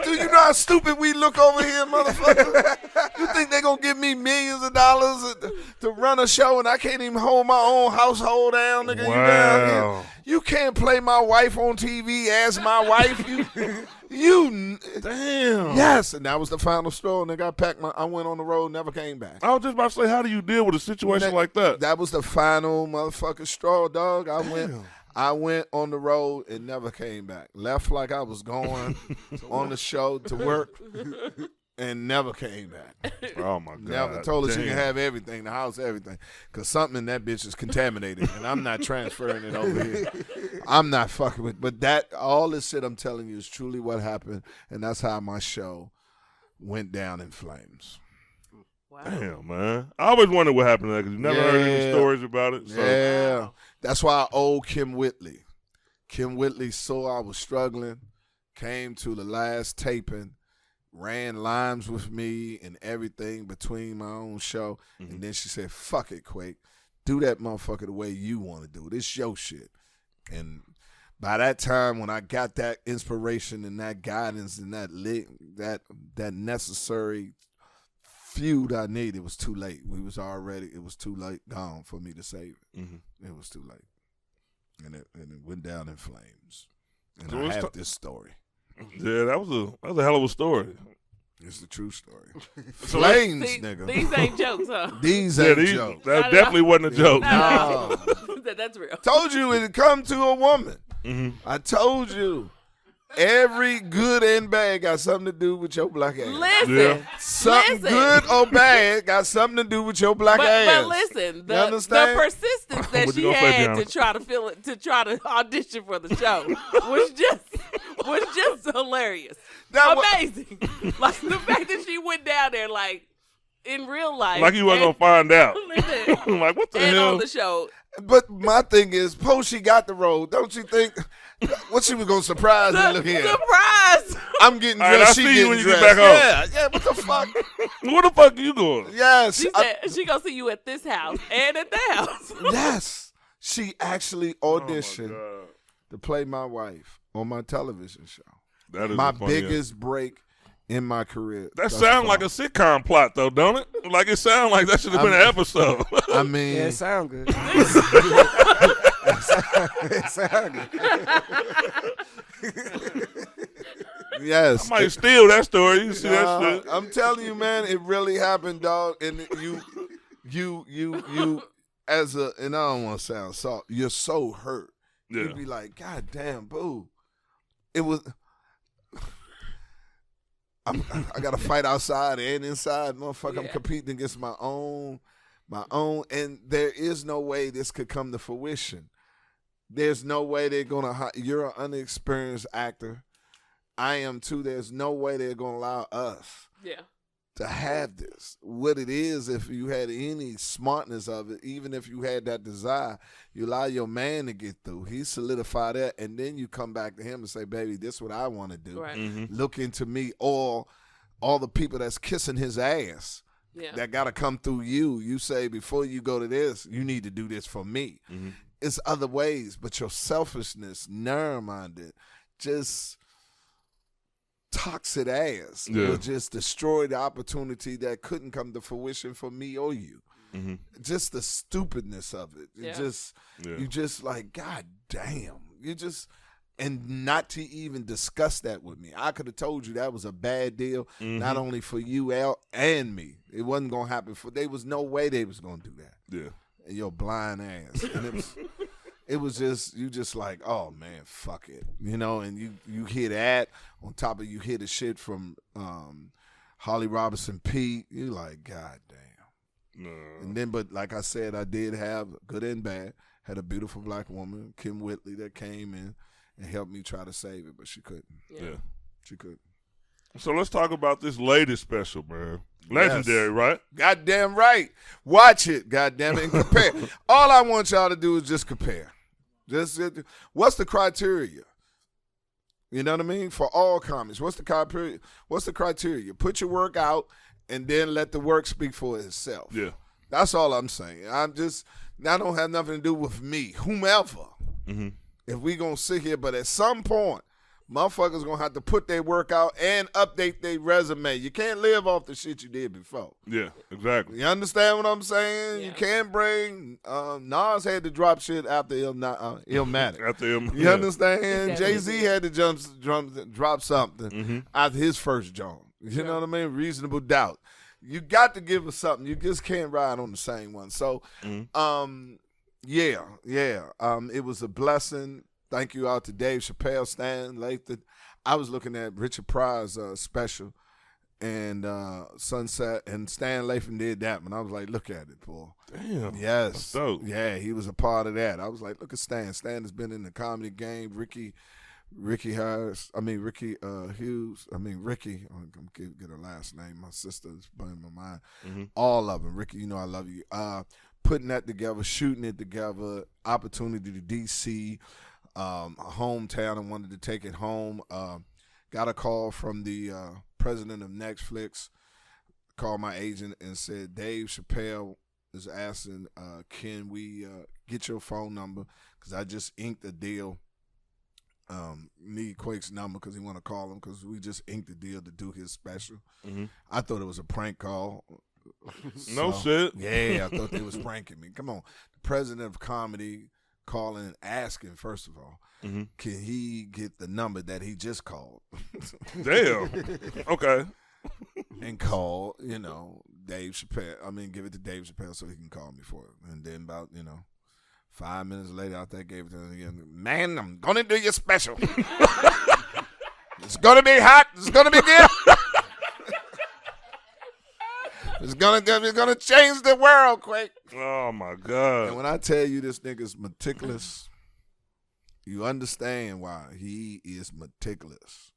Do you know how stupid we look over here, motherfucker? You think they gonna give me millions of dollars to run a show and I can't even hold my own household down, nigga? Wow. You down here? You can't play my wife on TV as my wife. You damn. Yes, and that was the final straw. Nigga, I went on the road, never came back. I was just about to say, how do you deal with a situation like that? That was the final motherfucking straw, dog. I went on the road and never came back. Left like I was going on the show to work and never came back. Oh, my God. Never told her she Damn. can have everything, the house, everything. Because something in that bitch is contaminated, and I'm not transferring it over here. I'm not fucking with. But all this shit I'm telling you is truly what happened, and that's how my show went down in flames. Wow. Damn, man. I always wondered what happened to that because you never heard any stories about it. So. Yeah. That's why I owe Kim Whitley. Kim Whitley saw I was struggling, came to the last taping, ran lines with me and everything between my own show. Mm-hmm. And then she said, fuck it, Quake. Do that motherfucker the way you want to do it. It's your shit. And by that time, when I got that inspiration and that guidance and that necessary feud I needed, it was too late. It was too late gone for me to save it. Mm-hmm. It was too late. And it went down in flames. And So I let's have this story. Yeah, that was a hell of a story. It's the true story. So Flames, See, nigga. these ain't jokes, huh? These ain't jokes. That No. definitely wasn't a joke. No. No. That's real. Told you it'd come to a woman. Mm-hmm. I told you. Every good and bad got something to do with your black ass. Listen. Yeah. Something listen. good or bad got something to do with your black ass. But listen, You the understand? persistence that What you she gonna say, had Deanna? to try to audition for the show was just hilarious. That wa- Amazing. Like the fact that she went down there like in real life. Like you wasn't going to find out. Listen, Like, what the and hell? on the show. But my thing is, post she got the role, don't you think? What she was gonna surprise me? Look here, Surprise! I'm getting All right, dressed. I'll She see you getting when you get dressed. back home. Yeah. What the fuck? Where the fuck are you going? Yes, She said she gonna see you at this house and at that house. yes. She actually Oh, auditioned my God. to play my wife on my television show. That is My the funniest. biggest break in my career. That thus sounds far. like a sitcom plot, though, don't it? Like, it sounds like that should have been an episode. I mean, Yeah, it sound good. it sound good. yes. I might steal that story. You see that shit? I'm telling you, man, it really happened, dog. And you, as a, and I don't want to sound soft, you're so hurt. Yeah. You'd be like, God damn, boo. It was. I got to fight outside and inside, motherfucker. Yeah. I'm competing against my own, and there is no way this could come to fruition. There's no way they're gonna. You're an unexperienced actor. I am too. There's no way they're gonna allow us Yeah. to have this. What it is, if you had any smartness of it, even if you had that desire, you allow your man to get through. He solidified that, and then you come back to him and say, baby, this is what I want to do. Right. Mm-hmm. Look into me, or all the people that's kissing his ass Yeah. that got to come through you. You say, before you go to this, you need to do this for me. Mm-hmm. It's other ways, but your selfishness, narrow-minded, just toxic ass Yeah. will just destroy the opportunity that couldn't come to fruition for me or you. Mm-hmm. Just the stupidness of it. Yeah. You just like, God damn. You just, and not to even discuss that with me. I could have told you that was a bad deal, not only for you and me. It wasn't going to happen. There was no way they was going to do that. Yeah. And your blind ass. And it was just, you just like, oh man, fuck it. You know, and you hear that on top of you hear the shit from Holly Robinson Pete. You like, God damn. No. And then, but like I said, I did have good and bad. Had a beautiful black woman, Kim Whitley, that came in and helped me try to save it, but she couldn't. Yeah. She couldn't. So let's talk about this latest special, man. Legendary, Yes. right? Goddamn right. Watch it, goddamn it, and compare. All I want y'all to do is just compare. What's the criteria? You know what I mean? For all comedies, what's the criteria? What's the criteria? Put your work out and then let the work speak for itself. Yeah. That's all I'm saying. I don't have nothing to do with me, whomever. Mm-hmm. If we gonna sit here, but at some point, motherfuckers gonna have to put their work out and update their resume. You can't live off the shit you did before. Yeah, exactly. You understand what I'm saying? Yeah. You can't bring Nas had to drop shit after Illmatic. After him, You understand? Exactly. Jay-Z had to drop something Mm-hmm. after his first joint. You Sure. know what I mean? Reasonable Doubt. You got to give us something. You just can't ride on the same one. So, Mm-hmm. Yeah. It was a blessing. Thank you out to Dave Chappelle, Stan Lathan. I was looking at Richard Pryor's special and Sunset, and Stan Lathan did that one. I was like, look at it, boy. Damn. Yes. That's dope. Yeah, he was a part of that. I was like, look at Stan. Stan has been in the comedy game. Ricky Hughes. I'm gonna get her last name. My sister's burning my mind. Mm-hmm. All of them. Ricky, you know I love you. Putting that together, shooting it together, opportunity to DC, a hometown, and wanted to take it home. Got a call from the president of Netflix, called my agent and said, Dave Chappelle is asking, can we get your phone number? Because I just inked a deal. Need Quakes' number because he want to call him because we just inked the deal to do his special. Mm-hmm. I thought it was a prank call. No shit. Yeah, I thought they was pranking me. Come on. The president of comedy calling and asking, first of all, mm-hmm. can he get the number that he just called? Damn. Okay. And call, Dave Chappelle. Give it to Dave Chappelle so he can call me for it. And then about, 5 minutes later, after I gave it to him again, man, I'm going to do your special. It's going to be hot. It's going to be good. It's gonna change the world, Quake. Oh my God. And when I tell you this nigga's meticulous, you understand why he is meticulous.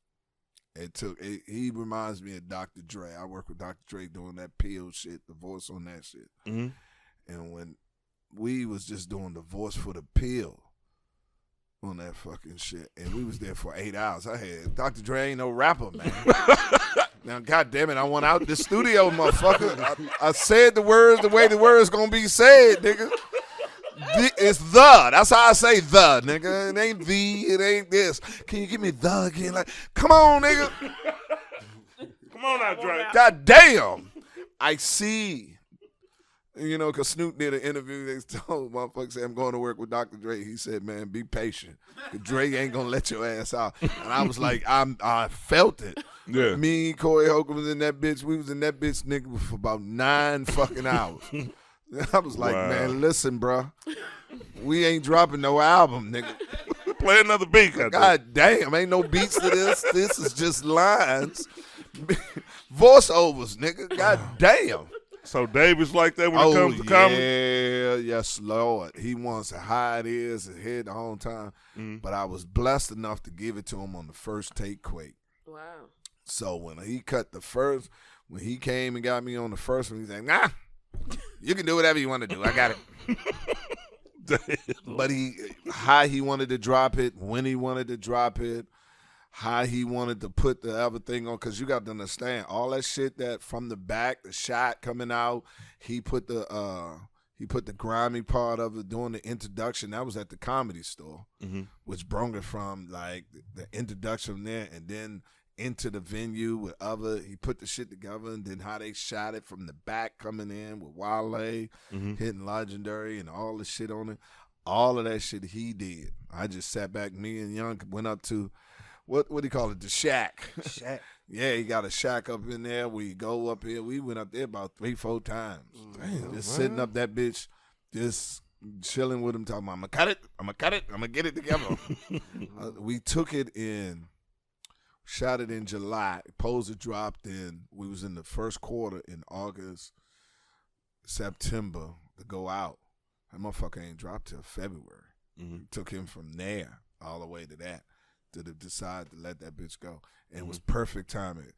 He reminds me of Dr. Dre. I work with Dr. Dre doing that pill shit, the voice on that shit. Mm-hmm. And when we was just doing the voice for the pill on that fucking shit, and we was there for 8 hours. I had Dr. Dre ain't no rapper, man. Now, goddamn it, I went out the studio, motherfucker. I said the words the way the words gonna be said, nigga. It's the. That's how I say the, nigga. It ain't the. It ain't this. Can you give me the again? Like, come on, nigga. Come on now, Dre. God damn. I see. Because Snoop did an interview. They told motherfuckers, say, I'm going to work with Dr. Dre. He said, man, be patient. Dre ain't going to let your ass out. And I was like, I felt it. Yeah. Me, Corey Holcomb was in that bitch. We was in that bitch, nigga, for about 9 fucking hours. I was like, wow. Man, listen, bro. We ain't dropping no album, nigga. Play another beat. God damn, ain't no beats to this. This is just lines. Voiceovers, nigga. God damn. So Dave is like that when it comes to comedy? Yeah, yes, Lord. He wants to hide his head the whole time. Mm-hmm. But I was blessed enough to give it to him on the first take, Quake. Wow. So when he when he came and got me on the first one, he's like, nah, you can do whatever you want to do. I got it. But how he wanted to drop it, when he wanted to drop it, how he wanted to put the other thing on, because you got to understand, all that shit that from the back, the shot coming out, he put the grimy part of it during the introduction. That was at the Comedy Store, mm-hmm. which brought it from like the introduction there and then into the venue with he put the shit together, and then how they shot it from the back coming in with Wale, mm-hmm. hitting Legendary and all the shit on it. All of that shit he did. I just sat back, me and Young went up to, what do you call it? The shack. Shack. Yeah, he got a shack up in there. We go up here. We went up there about 3-4 times. Damn, just man. sitting up that bitch, just chilling with him, talking about, I'm going to cut it. I'm going to get it together. We took it in, shot it in July. Poser dropped in, we was in the first quarter in August, September to go out. That motherfucker ain't dropped till February. Mm-hmm. Took him from there all the way to that. To decide to let that bitch go. And it was perfect timing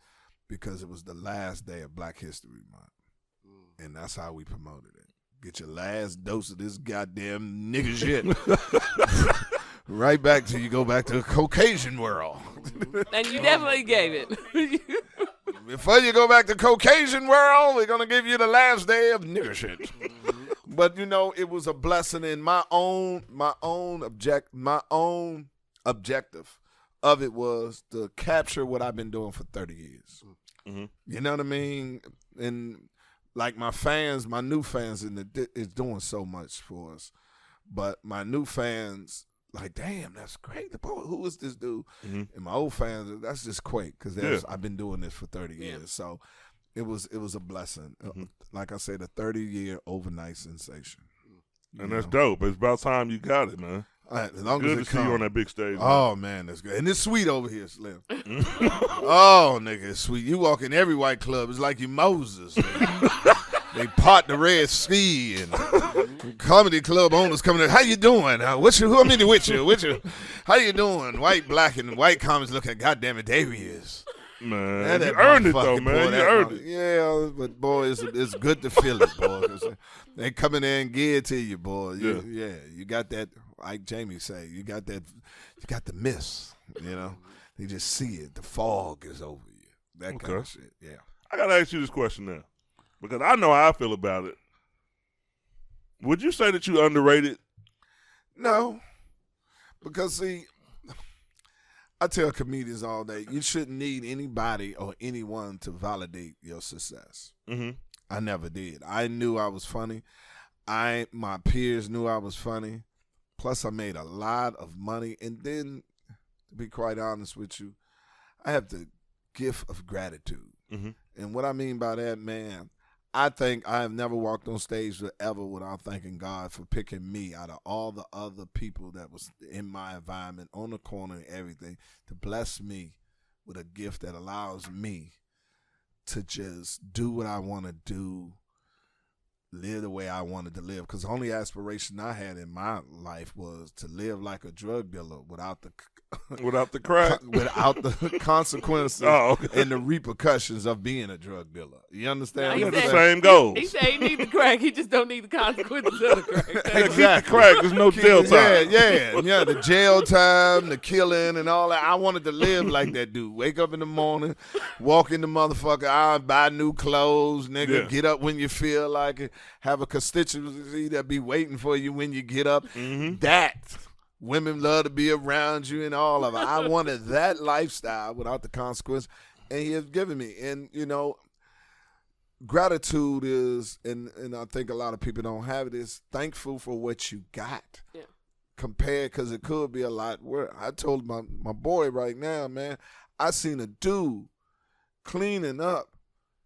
because it was the last day of Black History Month. And that's how we promoted it. Get your last dose of this goddamn nigga shit. Right back till you go back to the Caucasian world. And you definitely gave it. Before you go back to Caucasian world, we're going to give you the last day of nigger shit. But, it was a blessing in my own objective of it was to capture what I've been doing for 30 years. Mm-hmm. You know what I mean? And like my fans, my new fans is doing so much for us. But my new fans, like, damn, that's great. Who is this dude? Mm-hmm. And my old fans, that's just Quake because I've been doing this for 30 years. Yeah. So it was a blessing. Mm-hmm. Like I said, a 30-year overnight sensation. And that's dope. It's about time you got it, man. As long Good as to see you on that big stage. Oh, man, that's good. And it's sweet over here, Slim. Oh, nigga, it's sweet. You walk in every white club, it's like you Moses. They part the Red Sea, and comedy club owners coming in. How you doing? Who I'm in with you? How you doing? White, black, and white comics looking. God damn it, there he is. Man, you earned it though, man. You earned it. Yeah, but boy, it's good to feel it, boy. 'Cause they come in there and give it to you, boy. You got that. Like Jamie say, you got that. You got the mist. You know, they just see it. The fog is over you. That kind of shit. Yeah. I gotta ask you this question now, because I know how I feel about it. Would you say that you underrated? No, because see, I tell comedians all day, you shouldn't need anybody or anyone to validate your success. Mm-hmm. I never did. I knew I was funny. My peers knew I was funny. Plus, I made a lot of money. And then, to be quite honest with you, I have the gift of gratitude. Mm-hmm. And what I mean by that, man, I think I have never walked on stage ever without thanking God for picking me out of all the other people that was in my environment, on the corner and everything, to bless me with a gift that allows me to just do what I want to do, live the way I wanted to live. Because the only aspiration I had in my life was to live like a drug dealer without the crack, without the consequences and the repercussions of being a drug dealer. You understand? You got the same goals. He said he need the crack. He just don't need the consequences of the crack. Exactly. Crack. There's no jail time. Yeah. The jail time, the killing, and all that. I wanted to live like that dude. Wake up in the morning, walk in the motherfucker aisle, buy new clothes, nigga. Yeah. Get up when you feel like it. Have a constituency that be waiting for you when you get up. Mm-hmm. That. Women love to be around you and all of it. I wanted that lifestyle without the consequence, and he has given me. And, you know, gratitude is, and I think a lot of people don't have it, is thankful for what you got. Yeah. Compared, because it could be a lot worse. I told my boy right now, man, I seen a dude cleaning up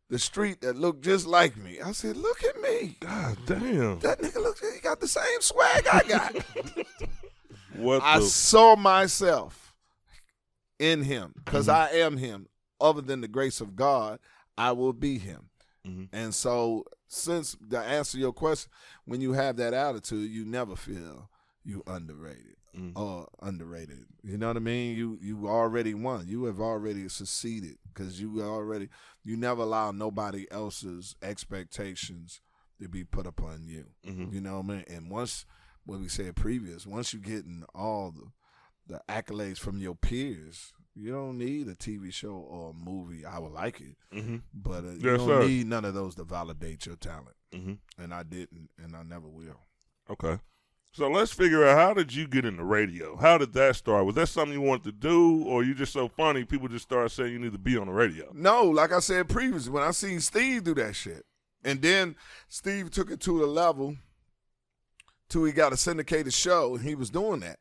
the street that looked just like me. I said, look at me. God damn. That nigga he got the same swag I got. I saw myself in him because I am him. Other than the grace of God, I will be him. Mm-hmm. And so, since to answer your question, when you have that attitude, you never feel you underrated or underrated. You know what I mean? You already won. You have already succeeded because you never allow nobody else's expectations to be put upon you. Mm-hmm. You know what I mean? And once, what we said previous, once you getting all the accolades from your peers, you don't need a TV show or a movie. I would like it, but you don't need none of those to validate your talent. Mm-hmm. And I didn't, and I never will. Okay. So let's figure out, how did you get into radio? How did that start? Was that something you wanted to do, or you just so funny, people just started saying you need to be on the radio? No, like I said previously, when I seen Steve do that shit, and then Steve took it to a level till he got a syndicated show, and he was doing that.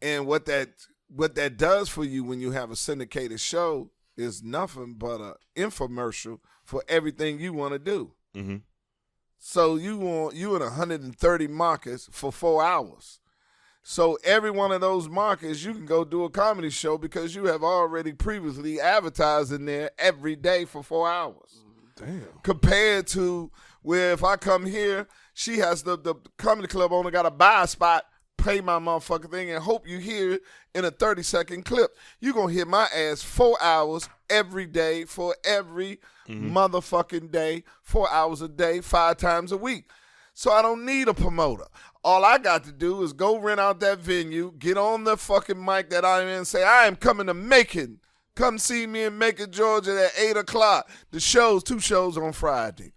And what that does for you when you have a syndicated show is nothing but an infomercial for everything you want to do. Mm-hmm. So you in 130 markets for 4 hours. So every one of those markets, you can go do a comedy show because you have already previously advertised in there every day for 4 hours. Damn. Compared to where if I come here, she has the comedy club owner got to buy a spot, pay my motherfucking thing, and hope you hear it in a 30-second clip. You're going to hear my ass 4 hours every day for every motherfucking day, 4 hours a day, 5 times a week. So I don't need a promoter. All I got to do is go rent out that venue, get on the fucking mic that I'm in and say, I am coming to Macon. Come see me in Macon, Georgia at 8 o'clock. The 2 shows on Friday.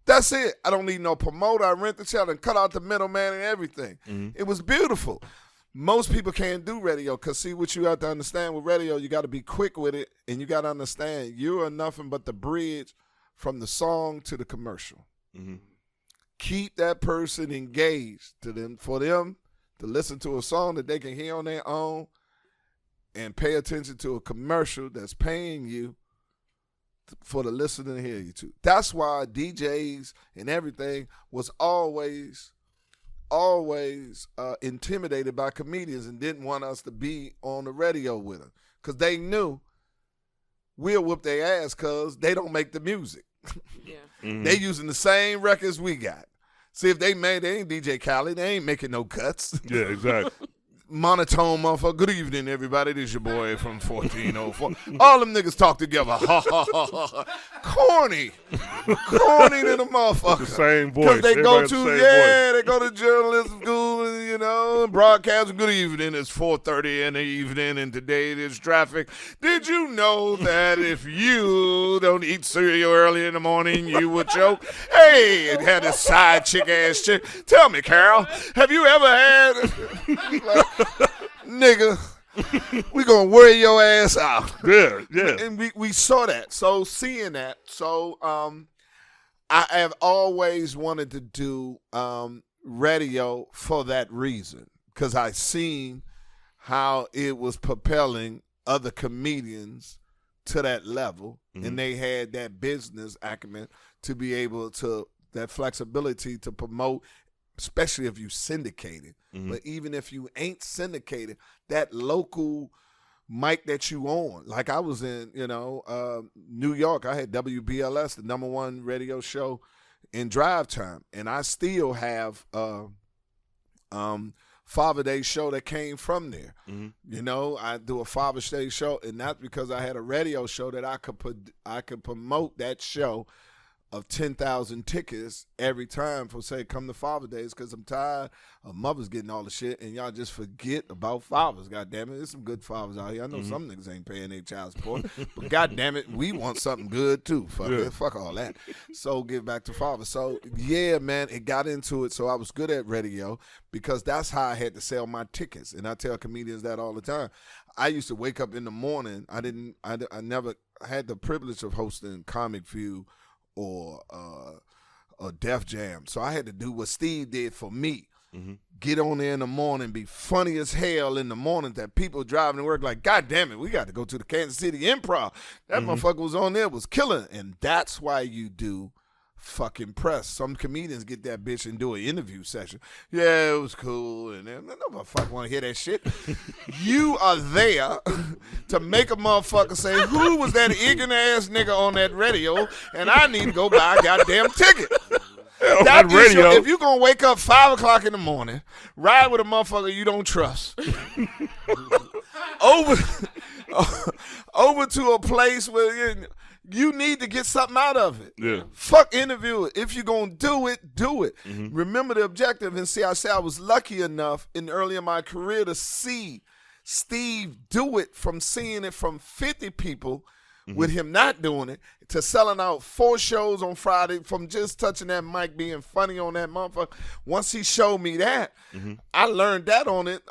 That's it. I don't need no promoter. I rent the channel and cut out the middleman and everything. It was beautiful. Most people can't do radio because, see, what you have to understand with radio, you got to be quick with it, and you got to understand you are nothing but the bridge from the song to the commercial. Mm-hmm. Keep that person engaged for them to listen to a song that they can hear on their own and pay attention to a commercial that's paying you for the listener to hear you too. That's why DJs and everything was always always intimidated by comedians and didn't want us to be on the radio with them because they knew we'll whoop their ass because they don't make the music. Yeah. Mm-hmm. They using the same records we got. See, if they ain't DJ Khaled, they ain't making no cuts. Yeah, exactly. Monotone motherfucker. Good evening, everybody. This your boy from 1404. All them niggas talk together. Ha, ha, ha, ha. Corny. Corny to the motherfucker. The same voice. Because they go Everybody to, the same they go to journalism school, and, and broadcast. Good evening. It's 4:30 in the evening, and today there's traffic. Did you know that if you don't eat cereal early in the morning, you would choke? Hey, it had a side chick-ass chick. Tell me, Carol, have you ever had... Nigga, we gonna wear your ass out. Yeah, yeah. And we saw that. So seeing that, I have always wanted to do radio for that reason. Because I seen how it was propelling other comedians to that level. Mm-hmm. And they had that business acumen to be able to, that flexibility to promote, especially if you syndicated. Mm-hmm. But even if you ain't syndicated, that local mic that you on. Like I was in, New York. I had WBLS, the #1 radio show in drive time. And I still have Father Day show that came from there. Mm-hmm. I do a Father's Day show, and that's because I had a radio show that I could promote that show of 10,000 tickets every time for, say, come to Father Days, because I'm tired of mothers getting all the shit and y'all just forget about fathers. God damn it, there's some good fathers out here. I know some niggas ain't paying their child support, but God damn it, we want something good too. Fuck all that. So give back to father. So yeah, man, it got into it. So I was good at radio because that's how I had to sell my tickets. And I tell comedians that all the time. I used to wake up in the morning. I never had the privilege of hosting Comic View or Def Jam. So I had to do what Steve did for me. Mm-hmm. Get on there in the morning, be funny as hell in the morning that people driving to work like, God damn it, we got to go to the Kansas City Improv. That motherfucker was on there, was killing. And that's why you do fucking press. Some comedians get that bitch and do an interview session. Yeah, it was cool. And then nobody fuck want to hear that shit. You are there to make a motherfucker say, who was that ignorant ass nigga on that radio? And I need to go buy a goddamn ticket. That radio. If you gonna wake up 5 o'clock in the morning, ride with a motherfucker you don't trust, over to a place where you need to get something out of it. Yeah. Fuck interview it. If you're gonna do it, do it. Mm-hmm. Remember the objective. And see, I say I was lucky enough early in my career to see Steve do it, from seeing it from 50 people with him not doing it to selling out 4 shows on Friday, from just touching that mic, being funny on that motherfucker. Once he showed me that, I learned that on it.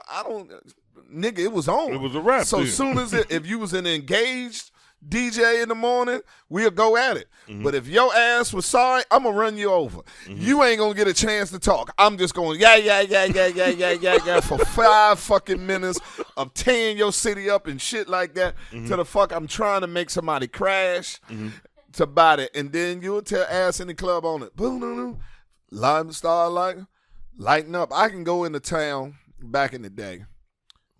Nigga, it was on. It was a rap. So as soon as if you was an engaged DJ in the morning, we'll go at it. But if your ass was sorry, I'm going to run you over. You ain't going to get a chance to talk. I'm just going yeah for 5 fucking minutes of tearing your city up and shit like that to the fuck I'm trying to make somebody crash to buy it. And then you'll tell ass in the club on it. Boom, boom, boom. Lighten up. I can go into town back in the day.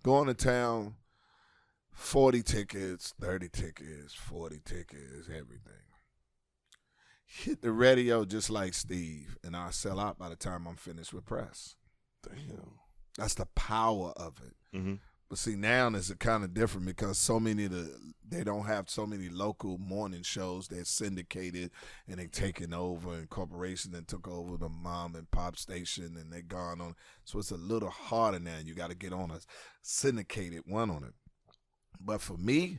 Go into town, 40 tickets, 30 tickets, 40 tickets, everything. Hit the radio just like Steve, and I'll sell out by the time I'm finished with press. Damn. That's the power of it. Mm-hmm. But see, now it's kind of different because they don't have so many local morning shows that's syndicated, and they taking over, and corporations that took over the mom and pop station, and they gone on. So it's a little harder now. You got to get on a syndicated one on it. But for me,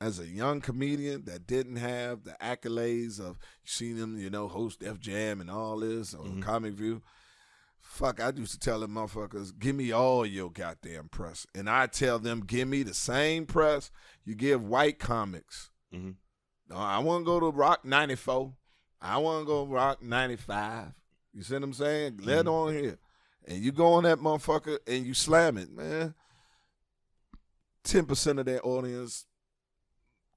as a young comedian that didn't have the accolades of seeing them, host Def Jam and all this, or Comic View, fuck, I used to tell them motherfuckers, give me all your goddamn press. And I tell them, give me the same press you give white comics. No, I want to go to Rock 94. I want to go to Rock 95. You see what I'm saying? Let on here. And you go on that motherfucker and you slam it, man. 10% of that audience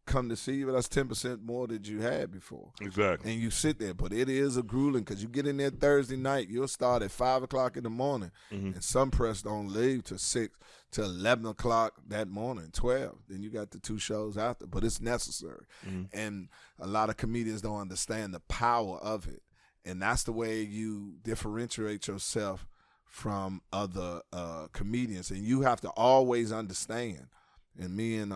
come to see you, but that's 10% more than you had before. Exactly. And you sit there, but it is a grueling because you get in there Thursday night, you'll start at 5 o'clock in the morning, and some press don't leave till 6 to 11 o'clock that morning, 12. Then you got the 2 shows after, but it's necessary. And a lot of comedians don't understand the power of it, and that's the way you differentiate yourself from other comedians, and you have to always understand. And me and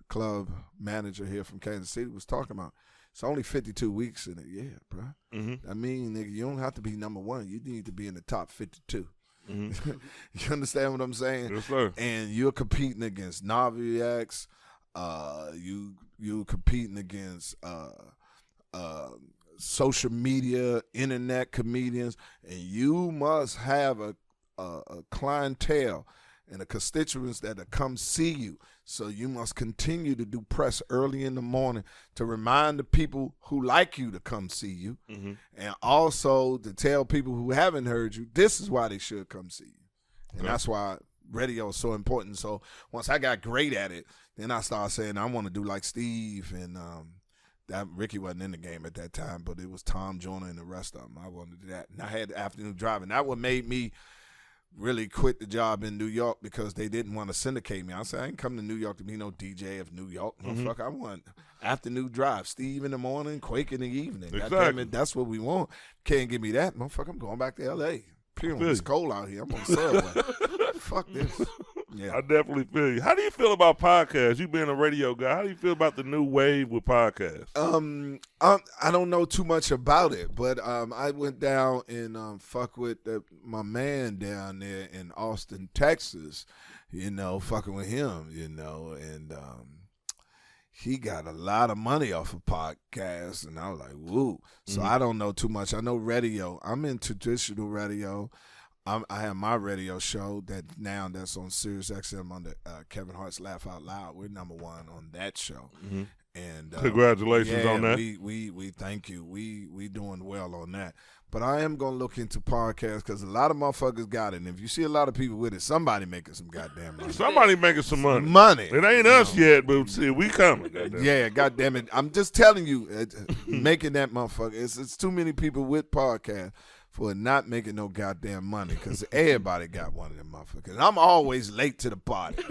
club manager here from Kansas City was talking about, it's only 52 weeks in a year, bro. I mean, nigga, you don't have to be number 1. You need to be in the top 52. You understand what I'm saying? Yes, sir. And you're competing against Naviacs. You competing against social media, internet comedians, and you must have a clientele and the constituents that come see you. So you must continue to do press early in the morning to remind the people who like you to come see you, and also to tell people who haven't heard you, this is why they should come see you. And that's why radio is so important. So once I got great at it, then I started saying I want to do like Steve, and that Ricky wasn't in the game at that time, but it was Tom Joyner and the rest of them. I wanted to do that. And I had afternoon driving. That what made me really quit the job in New York, because they didn't want to syndicate me. I said, I ain't come to New York to be no DJ of New York. Motherfucker, I want afternoon drive. Steve in the morning, Quake in the evening. Exactly. God damn it, that's what we want. Can't give me that. Motherfucker, I'm going back to L.A. It's cold out here. I'm on the subway. Fuck this. Yeah. I definitely feel you. How do you feel about podcasts? You being a radio guy, how do you feel about the new wave with podcasts? I don't know too much about it, but I went down and fuck with my man down there in Austin, Texas, fucking with him, and he got a lot of money off of podcasts, and I was like, woo. So I don't know too much. I know radio. I'm in traditional radio. I have my radio show that's on Sirius XM under Kevin Hart's Laugh Out Loud. We're number 1 on that show. And congratulations on that. We thank you. We doing well on that. But I am gonna look into podcasts because a lot of motherfuckers got it. And if you see a lot of people with it, somebody making some goddamn money. Somebody making some money. It ain't us yet, but see, we coming. Yeah, goddamn it. I'm just telling you, making that motherfucker. It's too many people with podcasts for not making no goddamn money, because everybody got one of them motherfuckers. I'm always late to the party.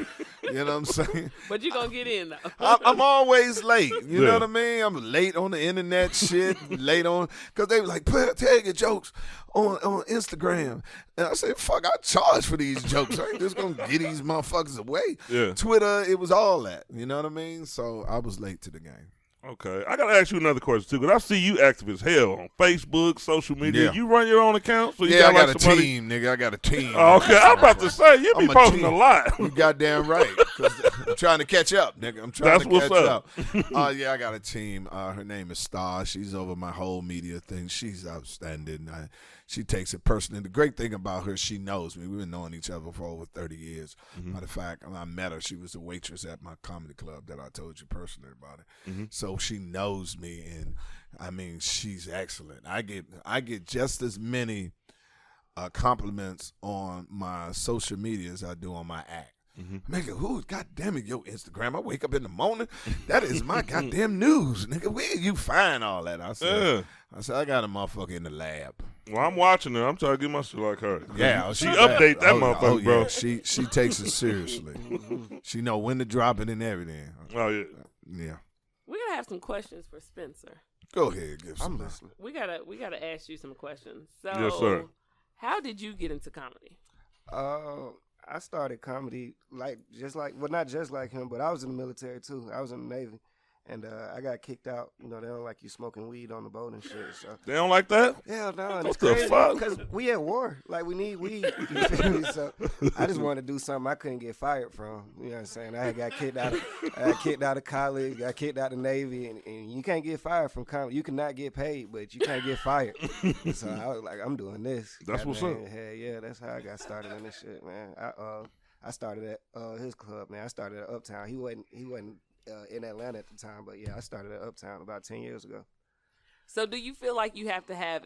You know what I'm saying? But you gonna get in, though. I'm always late. You know what I mean? I'm late on the internet shit, late on, because they was like, tell your jokes on Instagram. And I said, fuck, I charge for these jokes. I ain't just going to get these motherfuckers away. Yeah. Twitter, it was all that. You know what I mean? So I was late to the game. Okay. I got to ask you another question, too, because I see you active as hell on Facebook, social media. Yeah. You run your own account? So you I got like a somebody... team, nigga. I got a team. Oh, okay. I'm about to say, you be posting a lot. You goddamn right. 'Cause I'm trying to catch up, nigga. I'm trying to catch up. Yeah, I got a team. Her name is Star. She's over my whole media thing. She's outstanding. She takes it personally. The great thing about her, she knows me. We've been knowing each other for over 30 years. Matter of fact, I met her. She was a waitress at my comedy club that I told you personally about it. So she knows me, and I mean, she's excellent. I get just as many compliments on my social media as I do on my act. Nigga, God damn it, your Instagram. I wake up in the morning. That is my goddamn news. Nigga, where you find all that? I said, I got a motherfucker in the lab. Well, I'm watching her. I'm trying to get my shit like her. Yeah. She update that motherfucker, bro. Yeah. She takes it seriously. She know when to drop it and everything. Oh, yeah. Yeah. We're going to have some questions for Spencer. Go ahead, give some. I'm listening. We gotta ask you some questions. So, Yes, sir. How did you get into comedy? I started comedy not just like him, but I was in the military too. I was in the Navy, and I got kicked out. They don't like you smoking weed on the boat and shit. So They don't like that? hell no, and What it's the crazy fuck? because we at war. Like we need weed. You feel me? So I just wanted to do something I couldn't get fired from. You know what I'm saying? I got kicked out of college. Got kicked out of the Navy, and you can't get fired from comedy. You cannot get paid, but you can't get fired. So I was like, I'm doing this. That's what's up. Hell yeah, that's how I got started in this shit, man. I started at his club, man. I started at Uptown. He wasn't in Atlanta at the time, but yeah, I started at Uptown about 10 years ago. So do you feel like you have to have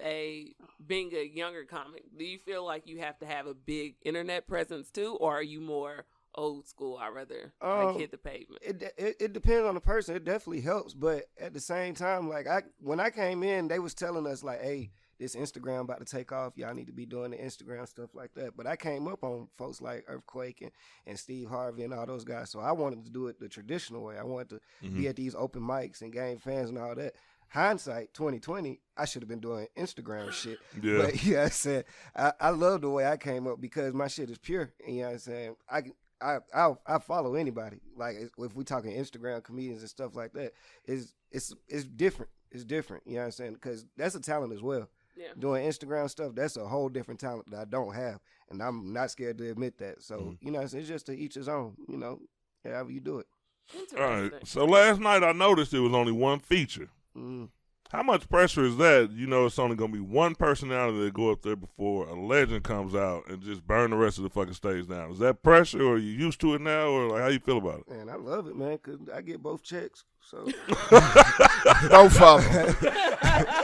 being a younger comic, do you feel like you have to have a big internet presence too, or are you more old school. I'd rather like hit the pavement. It depends on the person. It definitely helps, but at the same time, like when I came in, they was telling us like, hey, this Instagram about to take off. Y'all need to be doing the Instagram stuff like that. But I came up on folks like Earthquake and Steve Harvey and all those guys. So I wanted to do it the traditional way. I wanted to be at these open mics and gain fans and all that. Hindsight, 2020, I should have been doing Instagram shit. Yeah. But yeah, I said I love the way I came up because my shit is pure. And, you know what I'm saying? I follow anybody. Like if we talking Instagram comedians and stuff like that, it's different. It's different. You know what I'm saying? Because that's a talent as well. Yeah. Doing Instagram stuff, that's a whole different talent that I don't have, and I'm not scared to admit that. So you know, it's just to each his own. You know, however you do it. All right. So last night I noticed there was only one feature. How much pressure is that? You know, it's only gonna be one personality that go up there before a legend comes out and just burn the rest of the fucking stage down. Is that pressure, or are you used to it now, or like how you feel about it? Man, I love it, man, because I get both checks. So Both of them.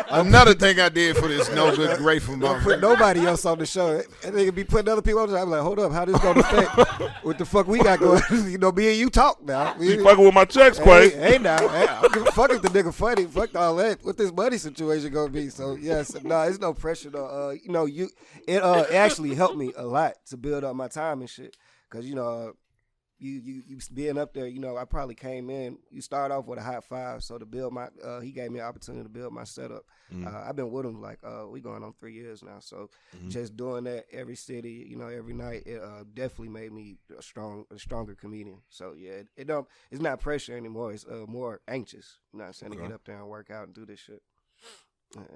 Another thing I did for this no good grateful don't moment. put nobody else on the show. And they could be putting other people on the show. I'm like, hold up, how this gonna affect what the fuck we got going? You know, me and you talk now. You fucking with my checks, Quake. Hey now, I don't give a fuck if the nigga funny. Fuck all that. What this money situation gonna be? So yes, no, it's no pressure though. You know, it actually helped me a lot to build up my time and shit. Cause you know, you being up there, you know, I probably came in. You start off with a hot five, so to build my, he gave me an opportunity to build my setup. I've been with him like we going on 3 years now. So just doing that every city, you know, every night, it definitely made me a stronger comedian. So yeah, it's not pressure anymore. It's more anxious. You know what I'm saying? To get up there and work out and do this shit.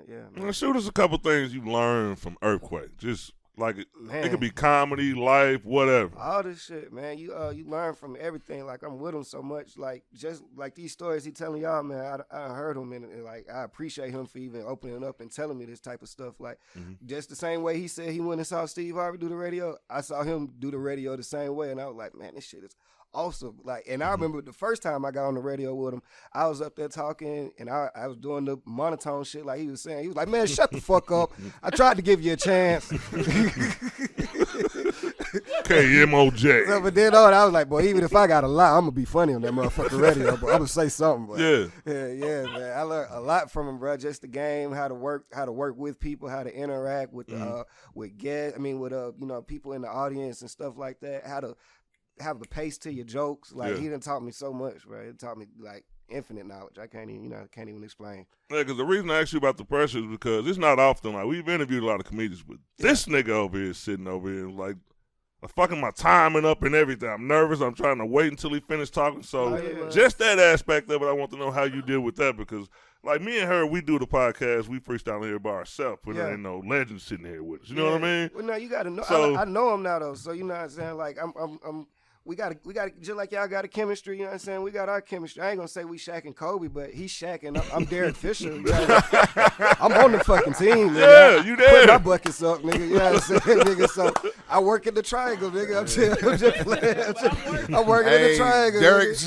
Yeah. Man. Well, shoot us a couple things you learned from Earthquake. Just like it could be comedy, life, whatever. All this shit, man. You learn from everything. Like I'm with him so much. Like just like these stories he telling y'all, man. I heard him and like I appreciate him for even opening up and telling me this type of stuff. Like just the same way he said he went and saw Steve Harvey do the radio. I saw him do the radio the same way, and I was like, man, this shit is awesome. Like, and I remember the first time I got on the radio with him, I was up there talking, and I was doing the monotone shit like he was saying. He was like, man, shut the fuck up. I tried to give you a chance. KMOJ. So, but then on, I was like, boy, even if I got a lie, I'm going to be funny on that motherfucking radio, but I'm going to say something. But yeah, man. I learned a lot from him, bro. Just the game, how to work with people, how to interact with guests, with you know, people in the audience and stuff like that, how to have the pace to your jokes. Like he done taught me so much, bro. He taught me like infinite knowledge. I can't even explain. Yeah, because the reason I asked you about the pressure is because it's not often. Like we've interviewed a lot of comedians, but this nigga over here is sitting over here like fucking my timing up and everything. I'm nervous. I'm trying to wait until he finished talking. So just that aspect of it, I want to know how you deal with that because. Like me and her, we do the podcast. We freestyle here by ourselves, but there ain't no legend sitting here with us. You know what I mean? Well, no, you gotta know. So, I know him now though, so you know what I'm saying. Like we got just like y'all got a chemistry. You know what I'm saying? We got our chemistry. I ain't gonna say we Shaq and Kobe, but he's Shaq and I'm Derek Fisher. You know? I'm on the fucking team. Nigga. Yeah, you there? Put my buckets up, nigga. You know what I'm saying, nigga? So I work in the triangle, nigga. I'm just playing. I'm working in the triangle. Derek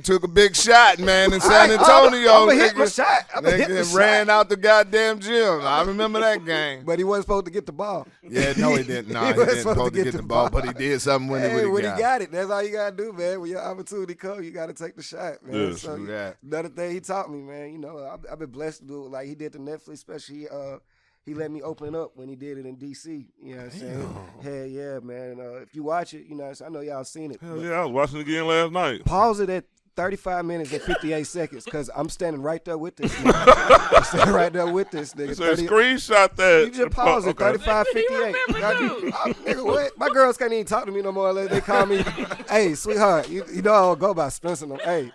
took a big shot, man, in San Antonio. I'm gonna hit my shot. Nigga ran out the goddamn gym. I remember that game. But he wasn't supposed to get the ball. Yeah, no, he didn't. No, he wasn't supposed to get the ball, but he did something when he got it. That's all you gotta do, man. When your opportunity comes, you gotta take the shot, man. Yes, so another thing he taught me, man. You know, I've been blessed to do it. Like he did the Netflix special. He let me open up when he did it in DC. You know what I'm saying? Hell yeah, man. If you watch it, you know, I know y'all seen it. Hell yeah, I was watching it again last night. Pause it at 35 minutes and 58 seconds because I'm standing right there with this nigga. I'm standing right there with this nigga. So screenshot that. You just pause it, 35, 58. Nigga, what? My girls can't even talk to me no more unless they call me, hey, sweetheart, you know I don't go by Spencer. Hey,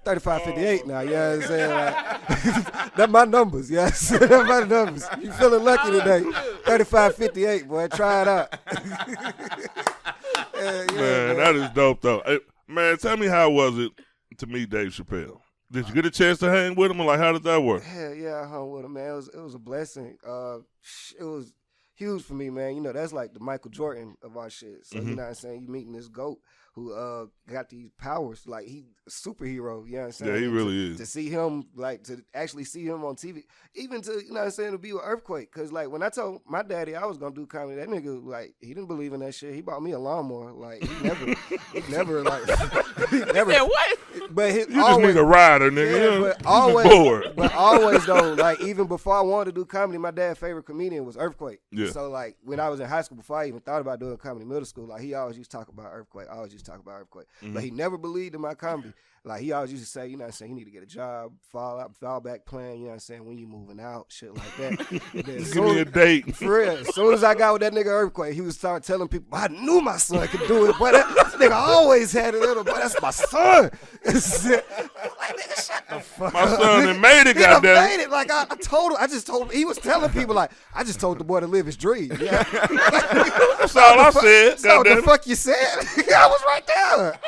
35, 58 now, you know what I'm saying? Like, that's my numbers, yes. That's my numbers. You feeling lucky today. 35, 58, boy. Try it out. Man, that is dope, though. Hey, man, tell me how was it to meet Dave Chappelle? Did you get a chance to hang with him, or like how did that work? Hell yeah, I hung with him, man. It was a blessing. It was huge for me, man. You know, that's like the Michael Jordan of our shit. So you know what I'm saying? You meeting this GOAT who got these powers. Like, he a superhero, you know what I'm saying? Yeah, he really is. To see him, like, to actually see him on TV, even to, you know what I'm saying, to be with Earthquake. Because, like, when I told my daddy I was going to do comedy, that nigga, like, he didn't believe in that shit. He bought me a lawnmower. Like, he never, like, he never. Yeah, what? But You just need a rider, nigga. but always, bored. but always though, like even before I wanted to do comedy, my dad's favorite comedian was Earthquake. Yeah. So like when I was in high school, before I even thought about doing comedy in middle school, like he always used to talk about Earthquake. I always used to talk about Earthquake. But he never believed in my comedy. Like he always used to say, you know what I'm saying, you need to get a job, fall back plan, you know what I'm saying, when you moving out, shit like that. And then Give me a date. for real, as soon as I got with that nigga Earthquake, he was starting telling people, I knew my son could do it, but that nigga always had it in him, but that's my son. Like, nigga, shut the fuck My up. son done made it, He done goddamn. made it. Like I told him, I just told him, he was telling people like, I just told the boy to live his dream. Yeah. That's all I said. So what the Goddamn. fuck you said? I was right there.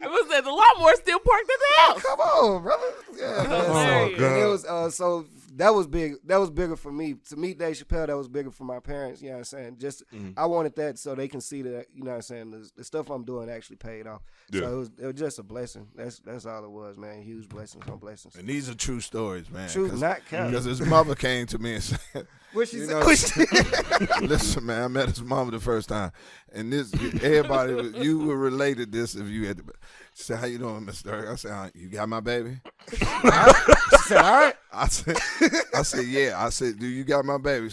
It was that the lawnmower still parked at the house. Come on, brother. Yeah, man. Oh, So, and it was so that was big. That was bigger for me. To meet Dave Chappelle, that was bigger for my parents. You know what I'm saying? Just I wanted that so they can see that, you know what I'm saying, the stuff I'm doing actually paid off. Yeah. So it was just a blessing. That's all it was, man. Huge blessings on blessings. And these are true stories, man. True, not count. Because his mother came to me and said, What she you said? know, listen, man, I met his mama the first time. And this, everybody, you would relate to this if you had to. She said, how you doing, Mr. Dirk? I said, you got my baby? She said, all right. I said, yeah. I said, do you got my baby?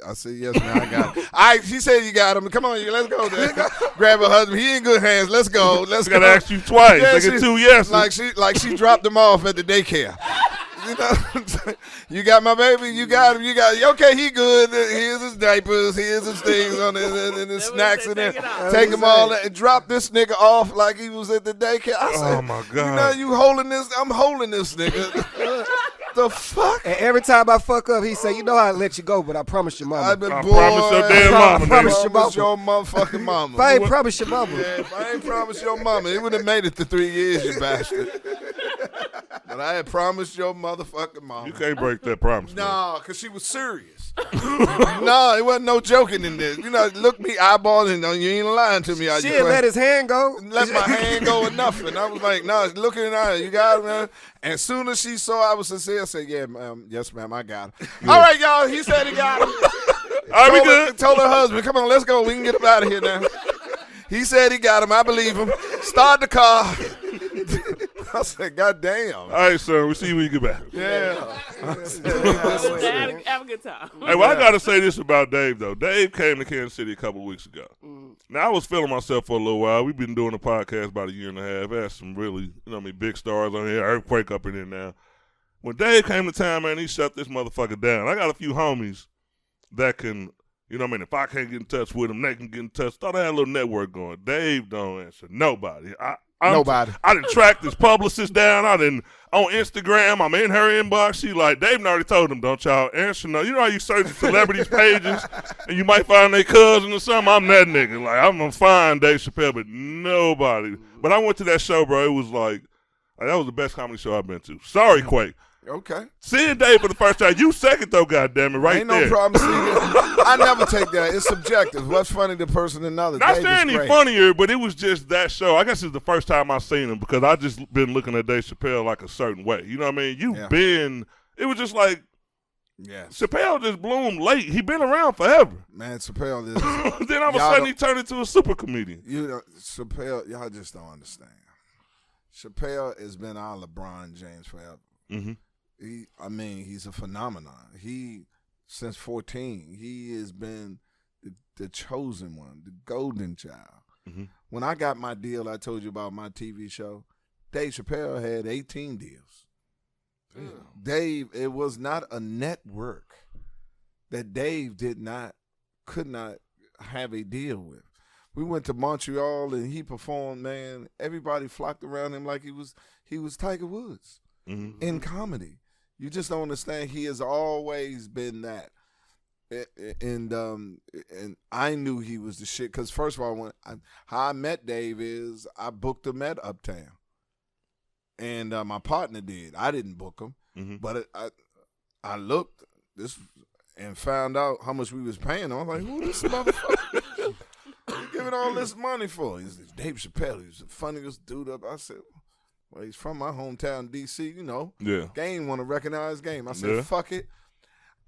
I said, yes, man, I got it. All right, she said you got him. Come on, let's go there. Grab her husband. He in good hands. Let's go. Let's go. Gotta ask you twice. Yeah, They get 2 yeses. Like she dropped him off at the daycare. You know, you got my baby. You got him. You got him. Okay, he good. Here's his diapers. Here's his things on it, and his snacks in there. Take him all and drop this nigga off like he was at the daycare. I said, Oh, my You God. know, you holding this. I'm holding this nigga. The fuck? And every time I fuck up, he say, you know I'll let you go, but I promise your mama. I've been I boy, promise your damn mama, I promise nigga. your promise mama. your motherfucking mama. If I ain't promise your mama. Yeah, if I ain't promised your mama, it would have made it to 3 years, you bastard. But I had promised your motherfucking mama. You can't break that promise. man. Nah, because she was serious. No, it wasn't no joking in this. You know, look me eyeballing, you ain't lying to me. She didn't let his hand go. Let my hand go or nothing. I was like, no, looking in her, you got it, man. And as soon as she saw I was sincere, I said, yeah, ma'am, yes, ma'am, I got him. All right, y'all, he said he got him. All right, we good. Told her husband, come on, let's go. We can get him out of here now. He said he got him. I believe him. Start the car. I said, God damn. All right, sir. We'll see you when you get back. Yeah. Have a good time. Hey, well, I got to say this about Dave, though. Dave came to Kansas City a couple of weeks ago. Now, I was feeling myself for a little while. We've been doing a podcast about a year and a half. Had some really, big stars on here. Earthquake up in there now. When Dave came to town, man, he shut this motherfucker down. I got a few homies that can, if I can't get in touch with them, they can get in touch. Thought I had a little network going. Dave don't answer nobody. Nobody. I done tracked his publicist down. I done on Instagram. I'm in her inbox. She like, Dave already told him, don't y'all answer no. You know how you search celebrities' pages and you might find their cousin or something? I'm that nigga. Like, I'm going to find Dave Chappelle, but nobody. But I went to that show, bro. It was like that was the best comedy show I've been to. Sorry, Quake. Okay. Seeing Dave for the first time, you second though, goddammit, right Ain't there. no problem seeing it. I never take that. It's subjective. What's funny to person than another. Not Dave saying is he's great. funnier, but it was just that show. I guess it's the first time I've seen him because I just been looking at Dave Chappelle like a certain way. You know what I mean? It was just like Yes. Chappelle just bloomed late. He been around forever. Man, Chappelle is. Then all of a Y'all sudden don't- he turned into a super comedian. Chappelle, y'all just don't understand. Chappelle has been our LeBron James forever. Mm-hmm. He's a phenomenon. Since 14, he has been the chosen one, the golden child. Mhm. When I got my deal, I told you about my TV show, Dave Chappelle had 18 deals. Dave, it was not a network that Dave could not have a deal with. We went to Montreal and he performed, man. Everybody flocked around him like he was Tiger Woods in comedy. You just don't understand. He has always been that. And I knew he was the shit because first of all, how I met Dave is I booked him at Uptown, and my partner did. I didn't book him, but I looked and found out how much we was paying. I was like, "Who this motherfucker? giving all this money for? He's Dave Chappelle. He's the funniest dude up. I said, well, he's from my hometown, D.C., you know. Yeah. Game want to recognize Game. I said, Yeah. fuck it.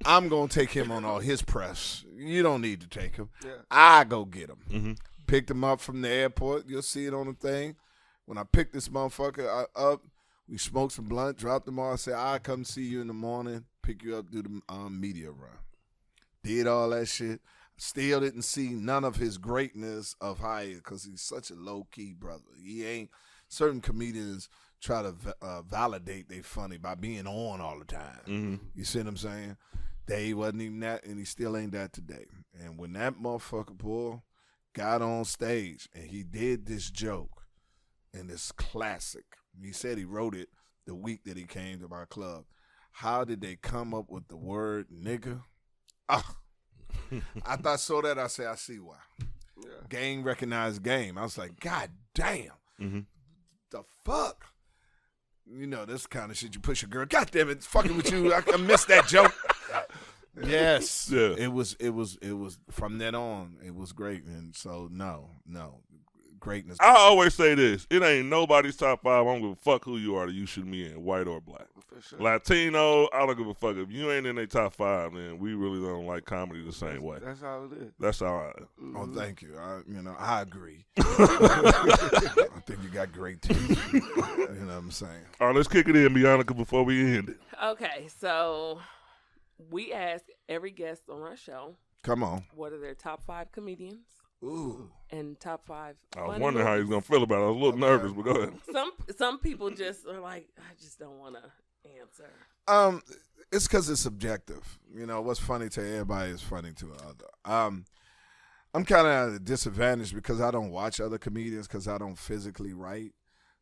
I'm going to take him on all his press. You don't need to take him. Yeah. I go get him. Mm-hmm. Picked him up from the airport. You'll see it on the thing. When I picked this motherfucker up, we smoked some blunt, dropped him off. I said, I'll come see you in the morning, pick you up, do the media run. Did all that shit. Still didn't see none of his greatness of higher because he's such a low-key brother. He ain't – certain comedians try to validate they funny by being on all the time. Mm-hmm. You see what I'm saying? Dave wasn't even that, and he still ain't that today. And when that motherfucker, boy, got on stage and he did this joke, and it's classic. He said he wrote it the week that he came to my club. How did they come up with the word nigga? I saw that. I said, I see why. Yeah. Gang recognized Game. I was like, God damn. Mm-hmm. The fuck? You know, this kind of shit you push a girl. God damn it, fucking with you. I missed that joke. Yes. Yeah. It was from then on, it was great. And so no. Greatness. I always say this. It ain't nobody's top 5. I don't give a fuck who you are that you should be in, white or black. For sure. Latino, I don't give a fuck. If you ain't in their top 5, then we really don't like comedy the same way. That's all it is. That's all right. Oh, thank you. I agree. I think you got great teeth. You know what I'm saying? All right, let's kick it in, Bianca, before we end it. Okay, so we ask every guest on our show Come on. what are their top 5 comedians Ooh. and top 5 I was funny wondering how he was movies. going to feel about it. I was a little nervous, but go ahead. Some people just are like, I just don't want to answer. It's because it's subjective. You know, what's funny to everybody is funny to another. I'm kind of at a disadvantage because I don't watch other comedians because I don't physically write.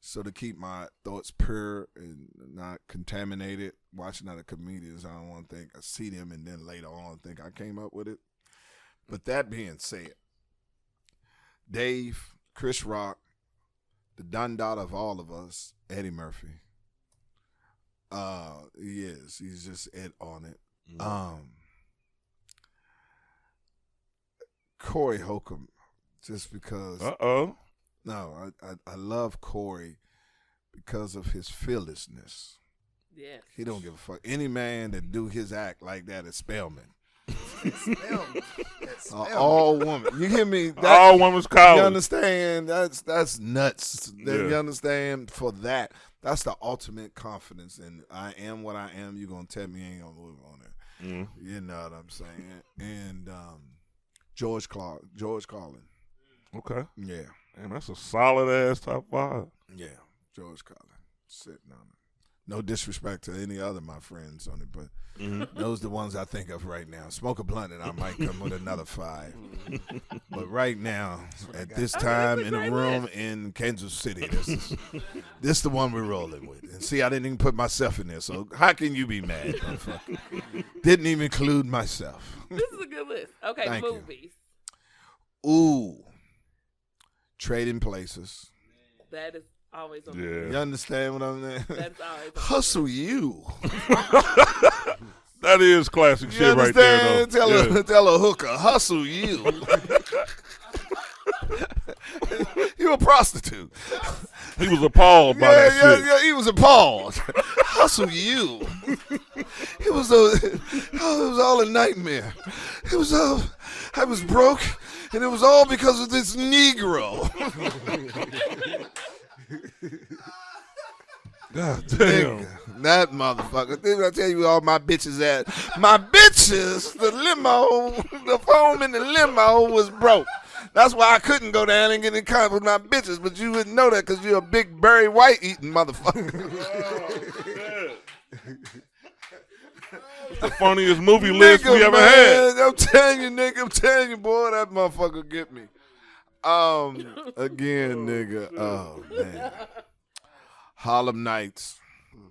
So to keep my thoughts pure and not contaminated, watching other comedians, I don't want to think I see them and then later on think I came up with it. But that being said, Dave, Chris Rock, the Dundada of all of us, Eddie Murphy. He is. He's just on it. Corey Holcomb, just because. Uh-oh. No, I love Corey because of his fearlessness. Yeah. He don't give a fuck. Any man that do his act like that is Spellman. All woman. You hear me? All women's college. You understand? That's nuts. Yeah. You understand? For that, that's the ultimate confidence. And I am what I am. You gonna tell me you ain't gonna move on it. Mm. You know what I'm saying? And George Carlin. Okay. Yeah. And that's a solid-ass top 5. Yeah. George Carlin. Sitting on it. No disrespect to any other of my friends on it, but those are the ones I think of right now. Smoke a blunt and I might come with another 5. But right now, at this time in a room in Kansas City, this is the one we're rolling with. And see, I didn't even put myself in there, so how can you be mad, motherfucker? Didn't even include myself. This is a good list. Okay, Thank you. movies. Ooh. Trading Places. That is always on. Yeah. You understand what I'm saying? That's always on. Hustle you. That is classic You shit right there, understand? though. Tell a hooker, hustle you. You a prostitute. He was appalled by that shit. Yeah, he was appalled. Hustle you. It was all a nightmare. I was broke, and it was all because of this Negro. God damn. Nigga, that motherfucker. Didn't I tell you all my bitches at? My bitches, the limo, the foam in the limo was broke. That's why I couldn't go down and get in contact with my bitches, but you wouldn't know that because you're a big Barry White eating motherfucker. The funniest movie list we ever had. I'm telling you, nigga. I'm telling you, boy, that motherfucker get me. Again, nigga. Oh, man. Harlem Nights.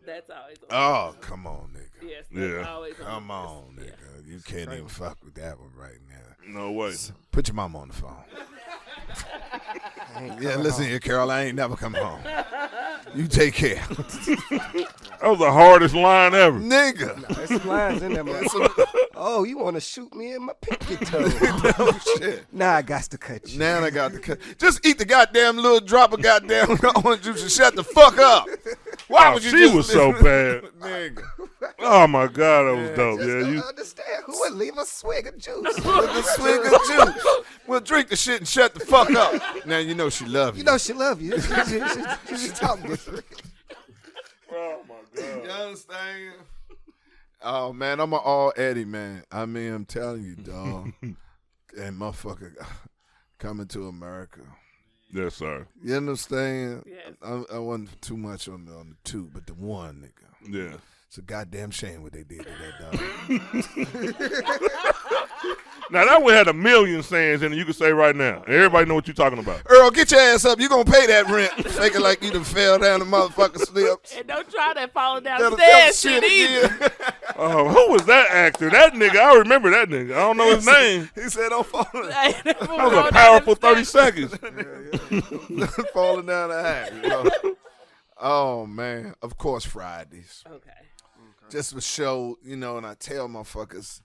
That's always on. Oh, come on, nigga. Yes, that's Yeah. always on. Come the on, list. nigga. You can't even fuck with that one right now. No way. Put your mama on the phone. Yeah, listen here, Carol. I ain't never come home. You take care. That was the hardest line ever. Nigga. Nah, there's some lines in there, man. Oh, you want to shoot me in my pinky toe? Oh, shit. Nah, I got to cut you. Now I got to cut. Just eat the goddamn little drop of goddamn orange juice and shut the fuck up. Why Oh, would you she just was so bad. Nigga. Oh my God, that was dope. Just Yeah, don't you. understand who would leave a swig of juice. With a swig of juice. Well, drink the shit and shut the fuck up. Now you know she love you. You know she love you. She talking different. Oh my God. You understand? Oh man, I'm an all Eddie man. I mean, I'm telling you, dog. And motherfucker, coming to America. Yes, sir. You understand? Yes. I wasn't too much on the two, but the one nigga. Yeah. It's a goddamn shame what they did to that dog. Now that one had a million sayings in it. You can say right now. Everybody know what you're talking about. Earl, get your ass up. You gonna pay that rent. Faking like you done fell down the motherfucking steps. And don't try that falling That'll downstairs shit shit either. again. Oh, who was that actor? That nigga. I remember that nigga. I don't know his name. He said, "Don't fall." That was a powerful 30 seconds. Falling down the aisle. You know? Oh man, of course Fridays. Okay. Just to show, you know, and I tell motherfuckers,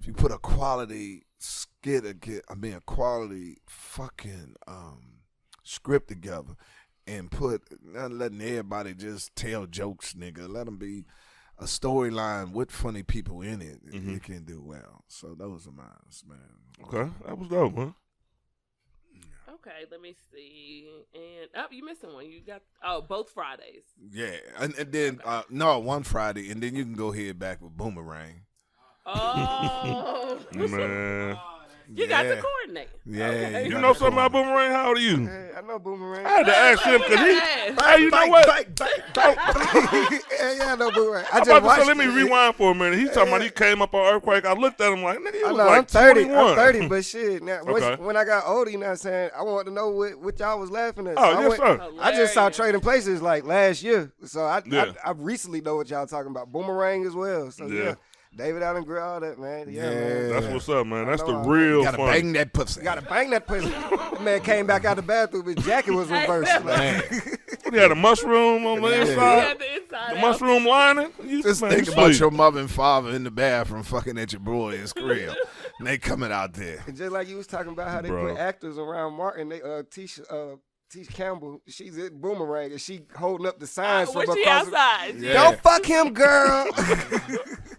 if you put a quality skit a quality fucking script together and not letting everybody just tell jokes, nigga. Let them be a storyline with funny people in it. It can do well. So those are mine, man. Okay, that was dope, man. Okay, let me see. And you missing one. You got both Fridays. Yeah, and then no, one Friday, and then you can go head back with Boomerang. Oh, Man. you got to coordinate. Yeah, Okay. You know something about Boomerang? How old are you? Hey, I know Boomerang. I had to ask him because Hey, you know what? Yeah, I know Boomerang. I I'm just about to watched say, let me it. rewind for a minute. He's talking about he came up on Earthquake. I looked at him like, nigga, he I was know, like I'm 30. 21. I'm 30, but shit. Now, Okay. when I got older, you know what I'm saying, I wanted to know what y'all was laughing at. Oh, So yes, sir. I just saw Hilarious. Trading Places like last year. So I recently know what y'all talking about. Boomerang as well. So Yeah. yeah. David Allen Greer, all that, man. Yeah, man. That's what's up, man. That's the know I- real Gotta fun. bang that pussy. Gotta bang that pussy. That man came back out the bathroom, his jacket was reversed. Man. He had a mushroom on the You inside. had the inside The out. mushroom lining. You, Just man, think you about sleep. your mother and father in the bathroom fucking at your boy's crib. And they coming out there. And just like you was talking about how they Bro. put actors around Martin, they Teach Campbell, she's at Boomerang and she holding up the signs from When she across the- outside. Yeah. Don't fuck him, girl.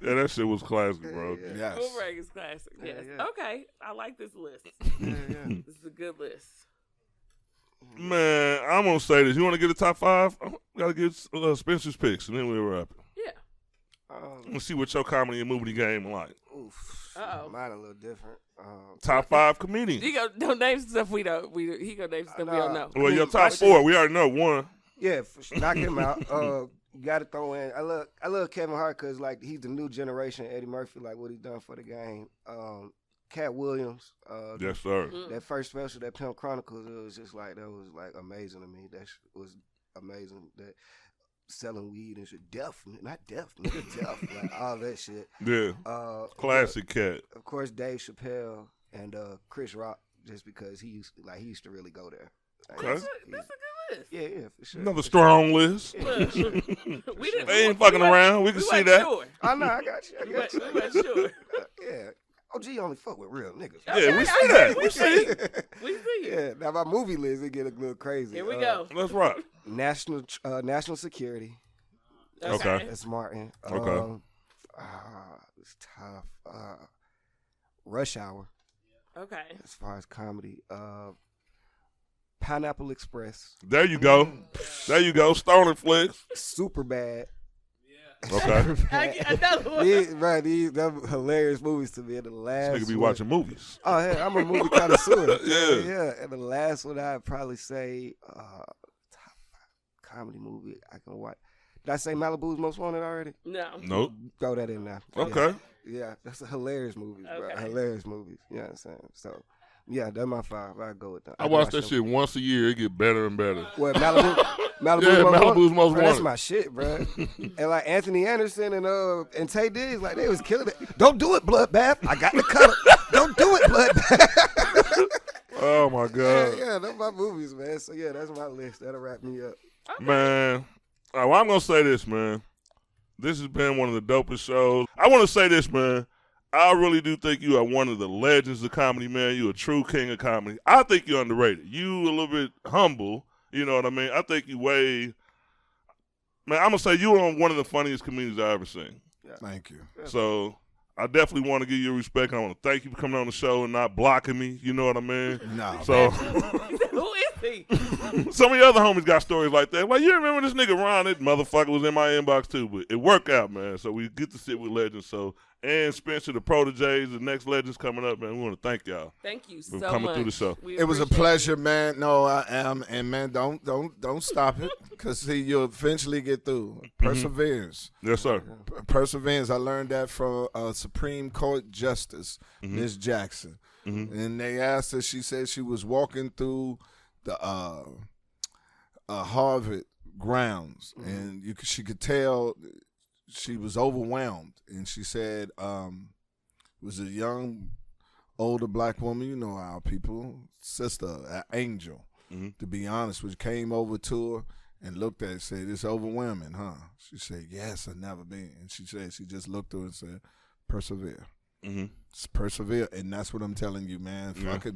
Yeah, that shit was classic, bro. Yes. Boomerang is classic. Yes. yeah. Okay. I like this list. This is a good list. Man, I'm gonna say this. You want to get a top five? I gotta get Spencer's picks, and then we'll wrap it. Yeah. Let's see what your comedy and movie game like. Oof. Uh-oh. Mine a little different. Top five comedians. You don't name stuff we don't. He gonna name stuff we don't know. Well, your top four, we already know one. Yeah, for sure. Knock him out. You got to throw in. I love Kevin Hart because like he's the new generation Eddie Murphy. Like what he's done for the game. Cat Williams. Yes, sir. That first special, that Pimp Chronicles, it was just like that was like amazing to me. That was amazing. That selling weed and shit, not deaf, like all that shit. Yeah. Classic cat. Of course, Dave Chappelle and Chris Rock, just because he used to really go there. Like, Okay. That's a good list. Yeah, for sure. Another strong list. Look, we didn't. They ain't fucking around. We can see weren't that. Sure. I know, I got you. We weren't sure. Yeah. OG only fuck with real niggas. Yeah, we see that. We see it. We see it. Yeah. Now my movie list, it get a little crazy. Here we go. Let's rock. National Security. Okay. That's Martin. Okay. It's tough. Rush Hour, Okay. as far as comedy. Pineapple Express. There you go. There you go. Stoner flicks. Super Bad. Okay. Another one. These hilarious movies to me. And the last Nigga be one- watching movies. Oh, yeah, I'm a movie connoisseur. Yeah. And the last one I'd probably say, top comedy movie I can watch. Did I say Malibu's Most Wanted already? No. Nope. Throw that in there. Okay. Yeah, that's a hilarious movie, bro. Okay. Hilarious movies. You know what I'm saying? So, yeah, that's my five. I go with that. I watch that shit once a year. It get better and better. What, Malibu's Yeah, Most Malibu's Wanted? Most Bro, that's Wanted. my shit, bro. And like Anthony Anderson and Tay Diggs, like they was killing it. Don't do it, Bloodbath. I got the color. Don't do it, Bloodbath. Oh my God. Yeah, that's my movies, man. So yeah, that's my list. That'll wrap me up. Man. All right, well, I'm going to say this, man. This has been one of the dopest shows. I want to say this, man. I really do think you are one of the legends of comedy, man. You're a true king of comedy. I think you're underrated. You a little bit humble, you know what I mean? I think you way... Man, I'm going to say you are one of the funniest comedians I've ever seen. Yeah. Thank you. So I definitely want to give you respect. I want to thank you for coming on the show and not blocking me, you know what I mean? No. So... Who is he? Some of your other homies got stories like that. Well, you remember this nigga Ron? That motherfucker was in my inbox too, but it worked out, man. So we get to sit with legends. So and Spencer, the proteges, the next legends coming up, man. We want to thank y'all. Thank you for so coming much. through the show. It was a pleasure, man. No, I am, and man, don't stop it, cause see, you'll eventually get through. Perseverance. Yes, sir. Perseverance. I learned that from Supreme Court Justice Miss Jackson, and they asked her. She said she was walking through the Harvard grounds, and she could tell she was overwhelmed, and she said it was a young, older black woman, you know our people, sister, an angel, to be honest, which came over to her and looked at her and said, "It's overwhelming, huh?" She said, "Yes, I've never been." And she said, she just looked at her and said, "Persevere." Persevere, and that's what I'm telling you, man. Fuck it,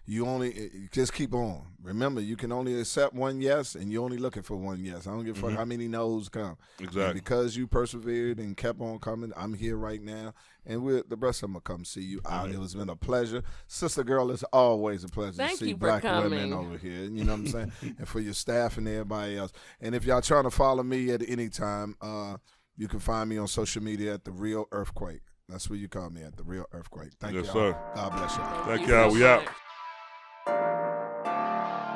you only just keep on. Remember, you can only accept one yes, and you're only looking for one yes. I don't give a fuck how many no's come. Exactly. And because you persevered and kept on coming, I'm here right now, and the rest of them will come see you out. It has been a pleasure, sister girl. It's always a pleasure Thank to see you for black coming. women over here. You know what I'm saying? And for your staff and everybody else. And if y'all trying to follow me at any time, you can find me on social media at The Real Earthquake. That's where you call me at, The Real Earthquake. Thank you. Yes, sir. God bless y'all. Thank y'all. We out.